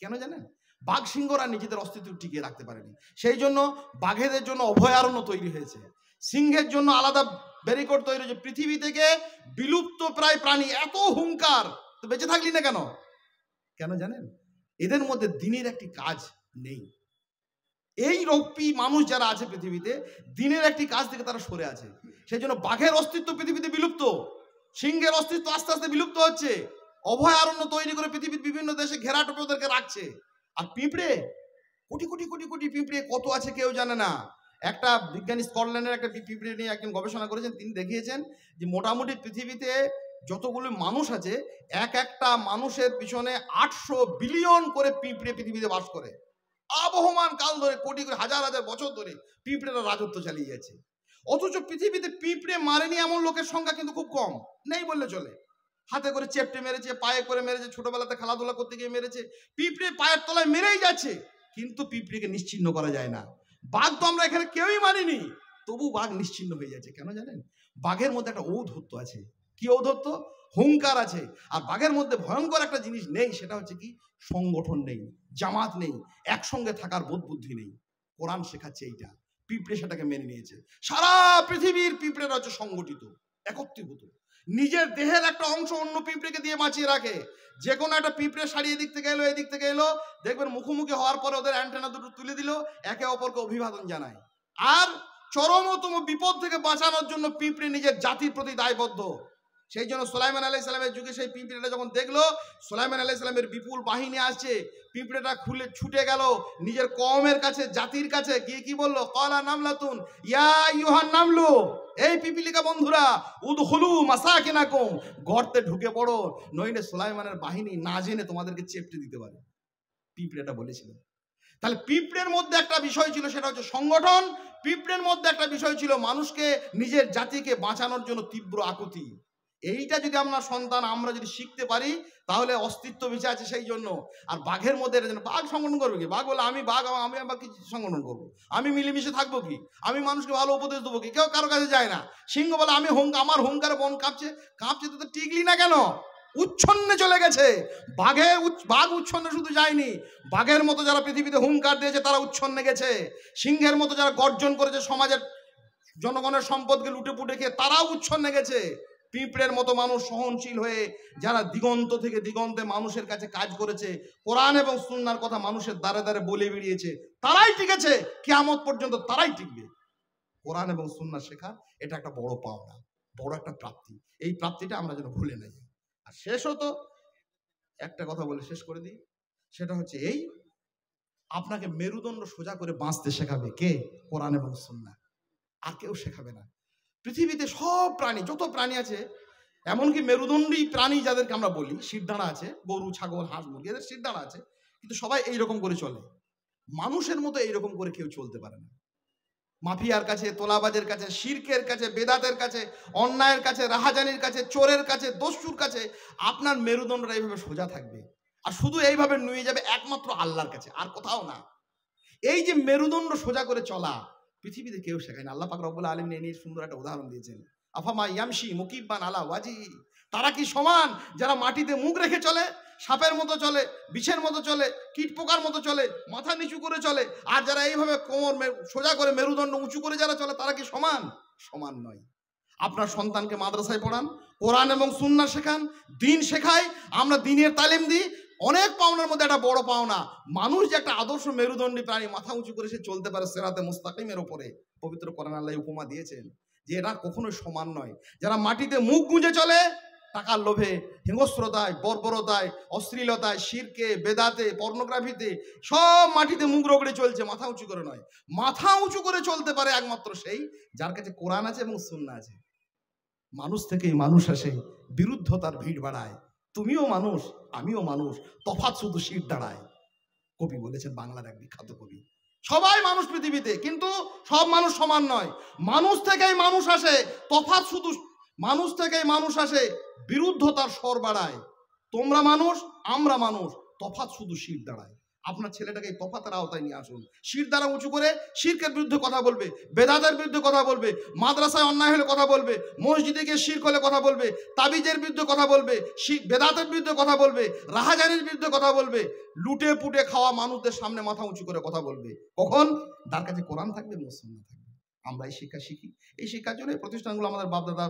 কেন জানেন? বাঘ সিংহরা নিজেদের অস্তিত্ব টিকিয়ে রাখতে পারেনি। সেই জন্য বাঘেদের জন্য অভয়ারণ্য তৈরি হয়েছে, সিংহের জন্য আলাদা ব্যারিকেড তৈরি হয়েছে। পৃথিবী থেকে বিলুপ্ত প্রায় প্রাণী, এত হুঙ্কার, তো বেঁচে থাকলি না কেন? কেন জানেন? এদের মধ্যে দিনের একটি কাজ নেই। এই রূপী মানুষ যারা আছে পৃথিবীতে, দিনের একটি কাজ থেকে তারা সরে আছে। সেই জন্য বাঘের অস্তিত্ব পৃথিবীতে বিলুপ্ত, সিংহের অস্তিত্ব আস্তে আস্তে বিলুপ্ত হচ্ছে। অভয়ারণ্য তৈরি করে পৃথিবীর বিভিন্ন দেশে ঘেরাটোপে ওদেরকে রাখছে। আর পিঁপড়ে, কোটি কোটি কোটি কোটি পিঁপড়ে কত আছে কেউ জানে না। একটা বিজ্ঞানী স্কটল্যান্ডের একটা পিঁপড়ে নিয়ে একজন গবেষণা করেছেন, তিনি দেখিয়েছেন যে মোটামুটি পৃথিবীতে যতগুলো মানুষ আছে, একটা মানুষের পিছনে 800 বিলিয়ন করে পিঁপড়ে পৃথিবীতে বাস করে। আবহমান কাল ধরে, কোটি করে, হাজার হাজার বছর ধরে পিঁপড়েরা রাজত্ব চালিয়ে যাচ্ছে। অথচ পৃথিবীতে পিঁপড়ে মারেনি এমন লোকের সংখ্যা কিন্তু খুব কম, নেই বললে চলে। হাতে করে চেপটে মেরেছে, পায়ে করে মেরেছে, ছোটবেলাতে খেলাধুলা করতে গিয়ে মেরেছে, পিঁপড়ে পায়ের তলায় মেরেই যাচ্ছে, কিন্তু পিঁপড়েকে নিশ্চিহ্ন করা যায় না। বাঘ তো আমরা এখানে কেউই মারিনি, তবু বাঘ নিশ্চিহ্ন হয়ে যাচ্ছে। কেন জানেন? বাঘের মধ্যে একটা ঔদ্ধত্য আছে। কি ঔদ্ধত্য? হুঙ্কার আছে। আর বাঘের মধ্যে ভয়ঙ্কর একটা জিনিস নেই, সেটা হচ্ছে কি? সংগঠন নেই, জামাত নেই, একসঙ্গে থাকার বোধ বুদ্ধি নেই। কোরআন শেখাচ্ছে এইটা, পিঁপড়ে সেটাকে মেনে নিয়েছে। সারা পৃথিবীর পিঁপড়েরা হচ্ছে সংগঠিত, একত্রীভূত। নিজের দেহের একটা অংশ অন্য পিঁপড়েকে দিয়ে বাঁচিয়ে রাখে। যে কোনো একটা পিঁপড়ে শাড়ি এদিক থেকে এলো, এদিক থেকে এলো, দেখবেন মুখোমুখি হওয়ার পরে ওদের অ্যান্টেনা দুটো তুলে দিল, একে অপরকে অভিবাদন জানায়। আর চরমতম বিপদ থেকে বাঁচানোর জন্য পিঁপড়ে নিজের জাতির প্রতি দায়বদ্ধ। সেই জন্য সুলাইমান আলাইহিস সালামের যুগে সেই পিঁপড়েটা যখন দেখলো সুলাইমান আলাইহিস সালামের বিপুল বাহিনী আসছে, পিঁপড়েটা খুলে ছুটে গেল নিজের কওমের কাছে, জাতির কাছে, গিয়ে কি বললো, ক্বালা নামলাতুন ইয়া আইয়ুহান নামলু, এই পিপিলিকা বন্ধুরা, উদখুলু মাসাকিনাকুম, গর্তে ঢুকে পড়ো, নইলে সুলাইমানের বাহিনী না জেনে তোমাদেরকে চেপটে দিতে পারে। পিঁপড়েটা বলেছিল। তাহলে পিঁপড়ের মধ্যে একটা বিষয় ছিল, সেটা হচ্ছে সংগঠন। পিঁপড়ের মধ্যে একটা বিষয় ছিল মানুষকে, নিজের জাতিকে বাঁচানোর জন্য তীব্র আকুতি। এইটা যদি আমরা সন্তান আমরা যদি শিখতে পারি তাহলে অস্তিত্ব বেঁচে আছে সেই জন্য। আর বাঘের মধ্যে এটা যেন, বাঘ সংগঠন করবে কি? বাঘ বলে আমি বাঘ, আমি আবার কি সংগঠন করবো? আমি মিলেমিশে থাকবো কি? আমি মানুষকে ভালো উপদেশ দেবো কি? কেউ কারো কাছে যায় না। সিংহ বলে আমি আমার হুঙ্কারে বন কাঁপছে। কাঁপছে তো টিকলি না কেন? উচ্ছন্নে চলে গেছে। বাঘ উচ্ছন্নে শুধু যায়নি, বাঘের মতো যারা পৃথিবীতে হুঙ্কার দিয়েছে তারা উচ্ছন্নে গেছে। সিংহের মতো যারা গর্জন করেছে সমাজের জনগণের সম্পদকে লুটে পুটে খেয়ে তারাও উচ্ছন্নে গেছে। পিঁপড়ের মতো মানুষ সহনশীল হয়ে যারা দিগন্ত থেকে দিগন্তে মানুষের কাছে কাজ করেছে, কোরআন এবং সুন্নাহর কথা মানুষের দ্বারে দ্বারে বলে বেরিয়েছে, তারাই টিকেছে। কিয়ামত পর্যন্ত তারাই টিকবে। কোরআন এবং সুন্নাহ শেখা এটা একটা বড় পাওনা, বড় একটা প্রাপ্তি। এই প্রাপ্তিটা আমরা যেন ভুলে না যাই। আর শেষ হতো একটা কথা বলে শেষ করে দিই, সেটা হচ্ছে এই, আপনাকে মেরুদণ্ড সোজা করে বাঁচতে শেখাবে কে? কোরআন এবং সুন্নাহ। আর কেউ শেখাবে না। পৃথিবীতে সব প্রাণী, যত প্রাণী আছে, এমনকি মেরুদণ্ডী প্রাণী যাদেরকে আমরা বলি, শিরদাঁড়া আছে, গরু, ছাগল, হাঁস, মুরগি, এদের শিরদাঁড়া আছে, কিন্তু সবাই এইরকম করে চলে। মানুষের মতো এইরকম করে কেউ চলতে পারে না। মাফিয়ার কাছে, তোলাবাজের কাছে, শিরকের কাছে, বেদাতের কাছে, অন্যায়ের কাছে, রাহাজানির কাছে, চোরের কাছে, দস্যুর কাছে আপনার মেরুদণ্ডটা এইভাবে সোজা থাকবে। আর শুধু এইভাবে নুয়ে যাবে একমাত্র আল্লাহর কাছে, আর কোথাও না। এই যে মেরুদণ্ড সোজা করে চলা পৃথিবীতে কেউ শেখায় না। আল্লাহ পাক রব্বুল আলামিন এই নিয়ে সুন্দর একটা উদাহরণ দিয়েছেন। আফামা ইয়ামশি মুকিব্বান আলা ওয়াজি, তারা কি সমান যারা মাটিতে মুখ রেখে চলে, সাপের মতো চলে, বিছের মতো চলে, কীটপোকার মতো চলে, মাথা নিচু করে চলে, আর যারা এইভাবে কোমর সোজা করে মেরুদণ্ড উঁচু করে যারা চলে, তারা কি সমান? সমান নয়। আপনার সন্তানকে মাদ্রাসায় পড়ান, কোরআন এবং সুন্নাহ শেখান, দিন শেখায়, আমরা দিনের তালিম দিই। অনেক পাওনার মধ্যে একটা বড় পাওনা, মানুষ যে একটা আদর্শ মেরুদণ্ডী প্রাণী, মাথা উঁচু করে সে চলতে পারে সিরাতে মুস্তাকিমের উপরে। পবিত্র কোরআন আল্লাহ উপমা দিয়েছেন যে এরা কখনোই সমান নয়। যারা মাটিতে মুখ গুঁজে চলে, টাকার লোভে, হিংস্রতায়, বর্বরতায়, অশ্লীলতায়, শিরকে, বেদাতে, পর্নোগ্রাফিতে, সব মাটিতে মুখ রগড়ে চলছে, মাথা উঁচু করে নয়। মাথা উঁচু করে চলতে পারে একমাত্র সেই যার কাছে কোরআন আছে এবং সুন্নাহ আছে। মানুষ থেকেই মানুষ আসে, বিরুদ্ধতার ভিড় বাড়ায়। তুমিও মানুষ, আমিও মানুষ, তফাৎ শুধু শির দাঁড়ায়। কবি বলেছেন, বাংলার এক বিখ্যাত কবি। সবাই মানুষ পৃথিবীতে, কিন্তু সব মানুষ সমান নয়। মানুষ থেকেই মানুষ আসে, তফাৎ শুধু, মানুষ থেকেই মানুষ আসে, বিরুদ্ধতার স্বর বাড়ায়। তোমরা মানুষ, আমরা মানুষ, তফাৎ শুধু শির দাঁড়ায়। আপনার ছেলেটাকে এই তফাতের আওতায় নিয়ে আসুন। শির দ্বারা উঁচু করে শিরকের বিরুদ্ধে কথা বলবে, বেদাতের বিরুদ্ধে কথা বলবে, মাদ্রাসায় অন্যায় হলে কথা বলবে, মসজিদে গিয়ে শিরক হলে কথা বলবে, তাবিজের বিরুদ্ধে কথা বলবে, বেদাতের বিরুদ্ধে কথা বলবে, রাহাজানির বিরুদ্ধে কথা বলবে, লুটে পুটে খাওয়া মানুষদের সামনে মাথা উঁচু করে কথা বলবে। কখন? তার কাছে কোরআন থাকবে, মুসলমান থাকবে। আমরা এই শিক্ষা শিখি। এই শিক্ষার জন্য এই প্রতিষ্ঠানগুলো আমাদের বাপদাদা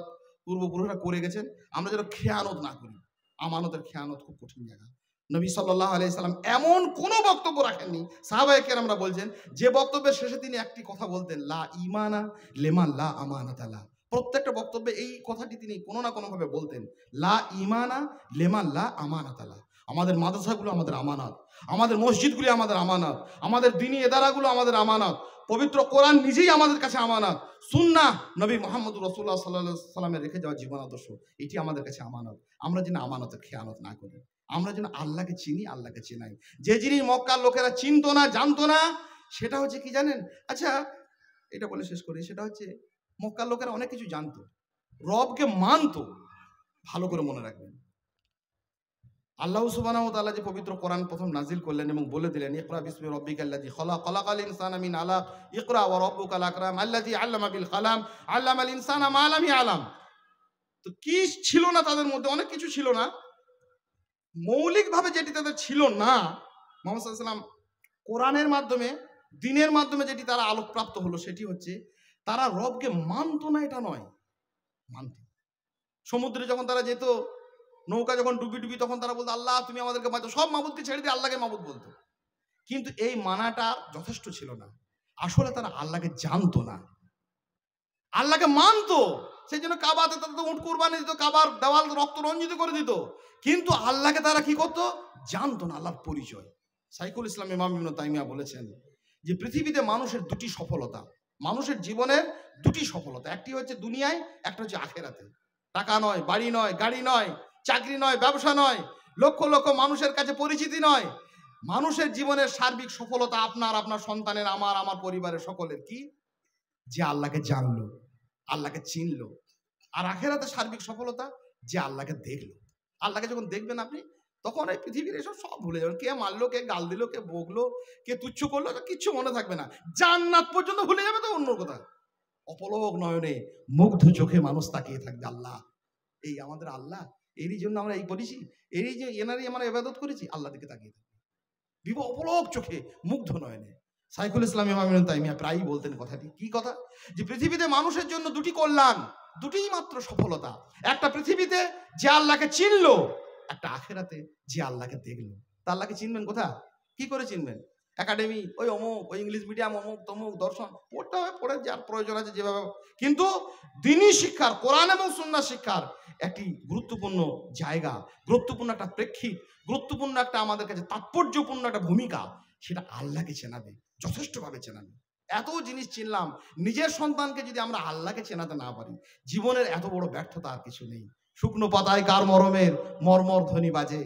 পূর্বপুরুষরা করে গেছেন। আমরা যেন খেয়ানত না করি। আমানতের খেয়ানত খুব কঠিন জায়গা। নবী সাল্লাল্লাহু আলাইহি সাল্লাম এমন কোনো বক্তব্য রাখেননি, সাহাবায়ে কেরামরা বলছেন, যে বক্তব্যের শেষে তিনি একটি কথা বলতেন, লা ঈমানা লিমান লা আমানাতা লা। প্রত্যেকটা বক্তব্যে এই কথাটি তিনি কোনো না কোনোভাবে বলতেন, লা ঈমানা লিমান লা আমানাতা লা। আমাদের মাদ্রাসাগুলো আমাদের আমানত, আমাদের মসজিদগুলি আমাদের আমানত, আমাদের দ্বীনি ইদারাগুলো আমাদের আমানত, পবিত্র কোরআন নিজেই আমাদের কাছে আমানত, সুন্নাহ নবী মুহাম্মদুর রাসূলুল্লাহ সাল্লাল্লাহু আলাইহি সাল্লামের রেখে যাওয়া জীবন আদর্শ, এটি আমাদের কাছে আমানত। আমরা যেন আমানতের খেয়ানত না করি। আমরা যেন আল্লাহকে চিনি, আল্লাহকে চেনাই। যে জিনিস মক্কার লোকেরা চিনতো না, জানতো না, সেটা হচ্ছে কি জানেন? আচ্ছা, এটা বলে শেষ করি। সেটা হচ্ছে মক্কার লোকেরা অনেক কিছু জানতো, রবকে মানতো। ভালো করে মনে রাখবেন, আল্লাহ সুবহানাহু ওয়া তাআলা যে পবিত্র কোরআন প্রথম নাজিল করলেন এবং বলে দিলেন, ইকরা বিসমি রাব্বিকাল্লাযী খালাক, খালাকাল ইনসানা মিন আলাক, ইকরা ওয়া রাব্বুকাল আকরাম আল্লাযী আল্লামা বিল কালাম, আল্লামাল ইনসানা মা লাম ইয়ালাম। তো কি ছিল না তাদের মধ্যে? অনেক কিছু ছিল না। মৌলিকভাবে যেটি তাদের ছিল না, মুহাম্মদ সাল্লাল্লাহু আলাইহি ওয়াসাল্লাম কোরআনের মাধ্যমে, দ্বীনের মাধ্যমে যেটি তারা আলোকপ্রাপ্ত হলো, সেটি হচ্ছে তারা রবকে মানতো না, এটা নয়, মানত। সমুদ্রে যখন তারা যেত, নৌকা যখন ডুবি ডুবি, তখন তারা বলতো, আল্লাহ তুমি আমাদেরকে বাঁচাও। সব মাবুদকে ছেড়ে দিয়ে আল্লাহকে মাবুদ বলতো। কিন্তু এই মানাটা যথেষ্ট ছিল না। আসলে তারা আল্লাহকে জানতো না, আল্লাহকে মানতো, সেই জন্য কাবাতে তারা তো উট কুরবানি দিত, কাবার দেওয়াল রক্ত রঞ্জিত করে দিত, কিন্তু আল্লাহকে তারা কি করতো? জানতো না আল্লাহর পরিচয়। সাইকুল ইসলাম ইমাম ইবনে তাইমিয়া বলেছেন যে পৃথিবীতে মানুষের দুটি সফলতা, মানুষের জীবনের দুটি সফলতা, একটি হচ্ছে দুনিয়ায়, একটা হচ্ছে আখেরাতে। টাকা নয়, বাড়ি নয়, গাড়ি নয়, চাকরি নয়, ব্যবসা নয়, লক্ষ লক্ষ মানুষের কাছে পরিচিতি নয়। মানুষের জীবনের সার্বিক সফলতা আপনার, আপনার সন্তানের, আমার পরিবারের সকলের কি? যে আল্লাহকে জানলো, আল্লাহকে চিনলো। আর আখেরাতে সার্বিক সফলতা যে আল্লাহকে দেখলো। আল্লাহকে যখন দেখবেন আপনি, তখন এই পৃথিবীর এসব সব ভুলে যাবেন। কে মারলো, কে গাল দিল, কে বকলো, কে তুচ্ছ করলো, কিচ্ছু মনে থাকবে না। জান্নাত পর্যন্ত ভুলে যাবে তো অন্য কথা। অপলক নয়নে মুগ্ধ চোখে মানুষ তাকিয়ে থাকবে আল্লাহ, এই আমাদের আল্লাহ, এরই জন্য আমরা এই করেছি, এরই যে এনারই আমরা ইবাদত করেছি, আল্লাহ দিকে তাকিয়ে থাকবে অপলক চোখে, মুগ্ধ নয়নে। সাইকুল ইসলাম ইমাম ইবনে তাইমিয়া প্রায়ই বলতেন কথাটি। কি কথা? যে পৃথিবীতে মানুষের জন্য দুটি কল্যাণ, দুটিই মাত্র সফলতা। একটা পৃথিবীতে যে আল্লাহকে চিনলো, একটা আখেরাতে যে আল্লাহকে দেখলো। তা আল্লাহকে চিনবেন কোথা? কি করে চিনবেন? একাডেমি, ওই অমুক, ওই ইংলিশ মিডিয়াম, অমুক তমুক, দর্শন পড়তে হবে, পড়ে যার প্রয়োজন আছে যেভাবে, কিন্তু দ্বীনি শিক্ষার, কোরআন এবং সুন্নাহ শিক্ষার একটি গুরুত্বপূর্ণ জায়গা, গুরুত্বপূর্ণ একটা প্রেক্ষিত, গুরুত্বপূর্ণ একটা আমাদের কাছে তাৎপর্যপূর্ণ একটা ভূমিকা, সেটা আল্লাহকে চেনাবে, যথেষ্টভাবে চেনাবে। এত জিনিস চিনলাম, নিজের সন্তানকে যদি আমরা আল্লাহকে চেনাতে না পারি, জীবনের এত বড় ব্যর্থতা আর কিছু নেই। শুকনো পাতায় কার মরমের মর্মর ধ্বনি বাজে,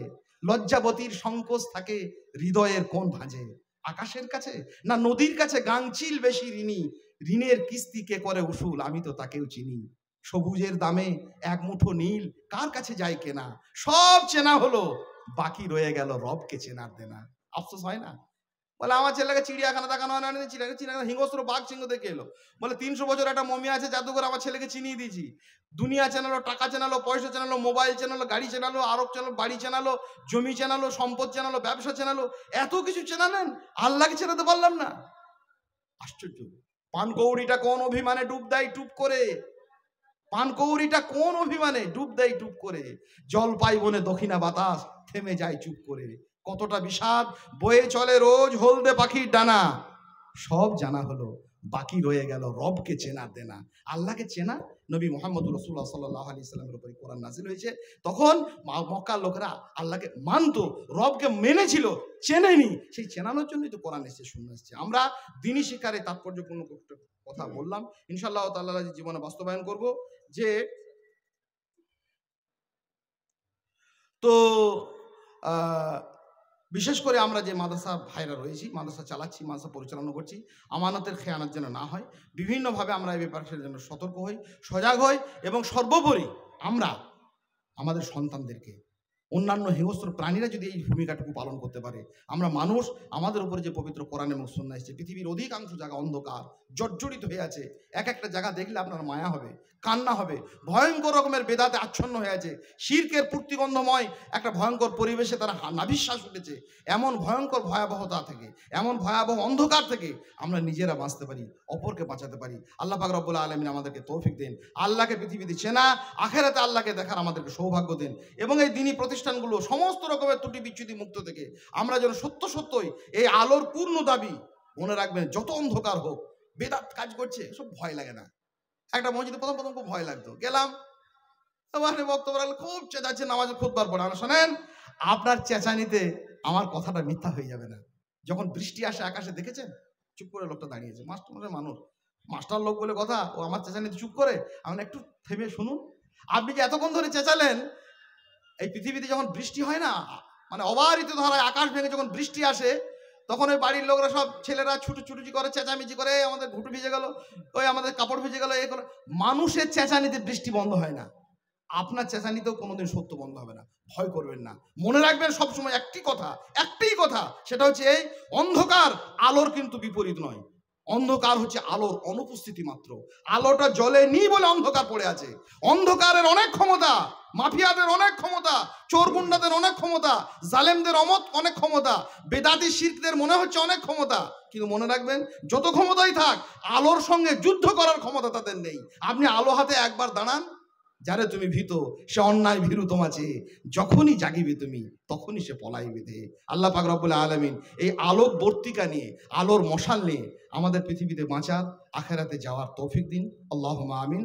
লজ্জাবতীর সংকোচ থাকে হৃদয়ের কোন ভাঁজে। আকাশের কাছে না নদীর কাছে গাংচিল বেশি ঋণী, ঋণের কিস্তি কে করে উসুল, আমি তো তাকেও চিনি। সবুজের দামে এক মুঠো নীল কার কাছে যায় কেনা, সব চেনা হলো, বাকি রয়ে গেল রবকে চেনার দেনা। আফসোস হয় না? বলে আমার ছেলেকে চিড়িয়াখানা দেখানো হয় না, চিড়িয়াখানা হিংস্র বাঘ সিংহ দেখে এলো। বলে 300 বছর একটা মমি আছে জাদুঘর, আমার ছেলেকে চিনিয়ে দিয়েছি। দুনিয়া চেনালো, টাকা চেনালো, পয়সা চেনালো, মোবাইল চেনালো, গাড়ি চেনালো, আরব চেনালো, বাড়ি চেনালো, জমি চেনালো, সম্পদ চেনালো, ব্যবসা চেনালো, এত কিছু চেনালেন, আল্লাহকে চেনাতে পারলাম না। আশ্চর্য। পানকৌড়িটা কোন অভিমানে ডুব দেয় টুপ করে, পানকৌড়িটা কোন অভিমানে ডুব দেয় টুপ করে, জলপাই বনে দক্ষিণা বাতাস থেমে যায় চুপ করে। কতটা বিষাদ বয়ে চলে রোজ হলদে পাখির ডানা, সব জানা হলো, বাকি রয়ে গেল রবকে চেনার দেনা। আল্লাহকে চেনা, নবী মুহাম্মদ রাসূলুল্লাহ সাল্লাল্লাহু আলাইহি সাল্লামের উপরে কোরআন নাযিল হয়েছে, তখন মক্কার লোকেরা আল্লাহকে মানতো, রবকে মেনেছিল, চেনেনি, সেই চেনানোর জন্যই তো কোরআন এসেছে, সুন্নাহ এসেছে। আমরা দ্বীনি শিক্ষারে তাৎপর্যপূর্ণ কথা বললাম, ইনশাআল্লাহ তাআলা জীবনে বাস্তবায়ন করব। যে তো বিশেষ করে আমরা যে মাদ্রাসা ভাইরা রয়েছি, মাদ্রাসা চালাচ্ছি, মাদ্রাসা পরিচালনা করছি, আমানতের খেয়ানত যেন না হয়, বিভিন্নভাবে আমরা এই ব্যাপারের জন্য সতর্ক হই, সজাগ হই, এবং সর্বোপরি আমরা আমাদের সন্তানদেরকে, অন্যান্য হিংস্র প্রাণীরা যদি এই ভূমিকাটুকু পালন করতে পারে, আমরা মানুষ, আমাদের উপরে যে পবিত্র কোরআন এবং সুন্নাহ এসেছে, পৃথিবীর অধিকাংশ জায়গা অন্ধকার জর্জরিত হয়ে আছে, এক একটা জায়গা দেখলে আপনার মায়া হবে, কান্না হবে, ভয়ঙ্কর রকমের বেদাতে আচ্ছন্ন হয়ে আছে, শিরকের পূর্তিগন্ধময় একটা ভয়ঙ্কর পরিবেশে তারা নাভিশ্বাস উঠেছে। এমন ভয়ঙ্কর ভয়াবহতা থেকে, এমন ভয়াবহ অন্ধকার থেকে আমরা নিজেরা বাঁচতে পারি, অপরকে বাঁচাতে পারি। আল্লাহ পাক রব্বুল আলামিন আমাদেরকে তৌফিক দেন, আল্লাহকে পৃথিবীতে চেনা, আখেরাতে আল্লাহকে দেখার আমাদেরকে সৌভাগ্য দেন, এবং এই দ্বীনি প্রতিষ্ঠানগুলো সমস্ত রকমের ত্রুটি বিচ্যুতি মুক্ত থেকে আমরা যেন সত্যই এই আলোর পূর্ণ দাবি। মনে রাখবেন, যত অন্ধকার হোক, বেদাত কাজ করছে, সব ভয় লাগে না। একটা মসজিদে প্রথম খুব ভয় লাগতো, গেলাম, বক্তব্য খুব চেঁচাচ্ছে নামাজে খুতবার পড়ে। শোনেন, আপনার চেঁচানিতে আমার কথাটা মিথ্যা হয়ে যাবে না। যখন বৃষ্টি আসে আকাশে, দেখেছেন চুপ করে লোকটা দাঁড়িয়েছে, মাস্টার মানুষ, মাস্টার লোক বলে কথা, ও আমার চেঁচানিতে চুপ করে, আমি একটু থেমে শুনুন। আপনি যে এতক্ষণ ধরে চেঁচালেন, এই পৃথিবীতে যখন বৃষ্টি হয় না, মানে অবারিত ধারায় আকাশ ভেঙে যখন বৃষ্টি আসে, তখন ওই বাড়ির লোকরা সব ছেলেরা ছুটোছুটি করে, চেঁচামেচি করে, আমাদের ঘুটু ভিজে গেল, ওই আমাদের কাপড় ভিজে গেল, এ করে। মানুষের চেঁচানিতে বৃষ্টি বন্ধ হয় না, আপনার চেঁচানিতেও কোনোদিন সত্য বন্ধ হবে না। ভয় করবেন না, মনে রাখবেন সবসময় একটাই কথা, সেটা হচ্ছে এই অন্ধকার আলোর কিন্তু বিপরীত নয়। অন্ধকার হচ্ছে আলোর অনুপস্থিতি মাত্র। আলোটা জ্বলেনি বলে অন্ধকার পড়ে আছে। অন্ধকারের অনেক ক্ষমতা, মাফিয়াদের অনেক ক্ষমতা, চোর গুন্ডাদের অনেক ক্ষমতা, জালেমদের অনেক ক্ষমতা, বেদাতি শিরকদের মনে হচ্ছে অনেক ক্ষমতা, কিন্তু মনে রাখবেন, যত ক্ষমতাই থাক, আলোর সঙ্গে যুদ্ধ করার ক্ষমতা তাদের নেই। আপনি আলো হাতে একবার দাঁড়ান, যারে তুমি ভীত, সে অন্যায় ভীরু তোমাছে, যখনই জাগিবে তুমি তখনই সে পলাইবে দে। আল্লাহ পাক রব্বুল আলামিন এই আলোক বর্তিকা নিয়ে, আলোর মশাল নিয়ে আমাদের পৃথিবীতে বাঁচার, আখেরাতে যাওয়ার তৌফিক দিন। আল্লাহুম্মা আমিন।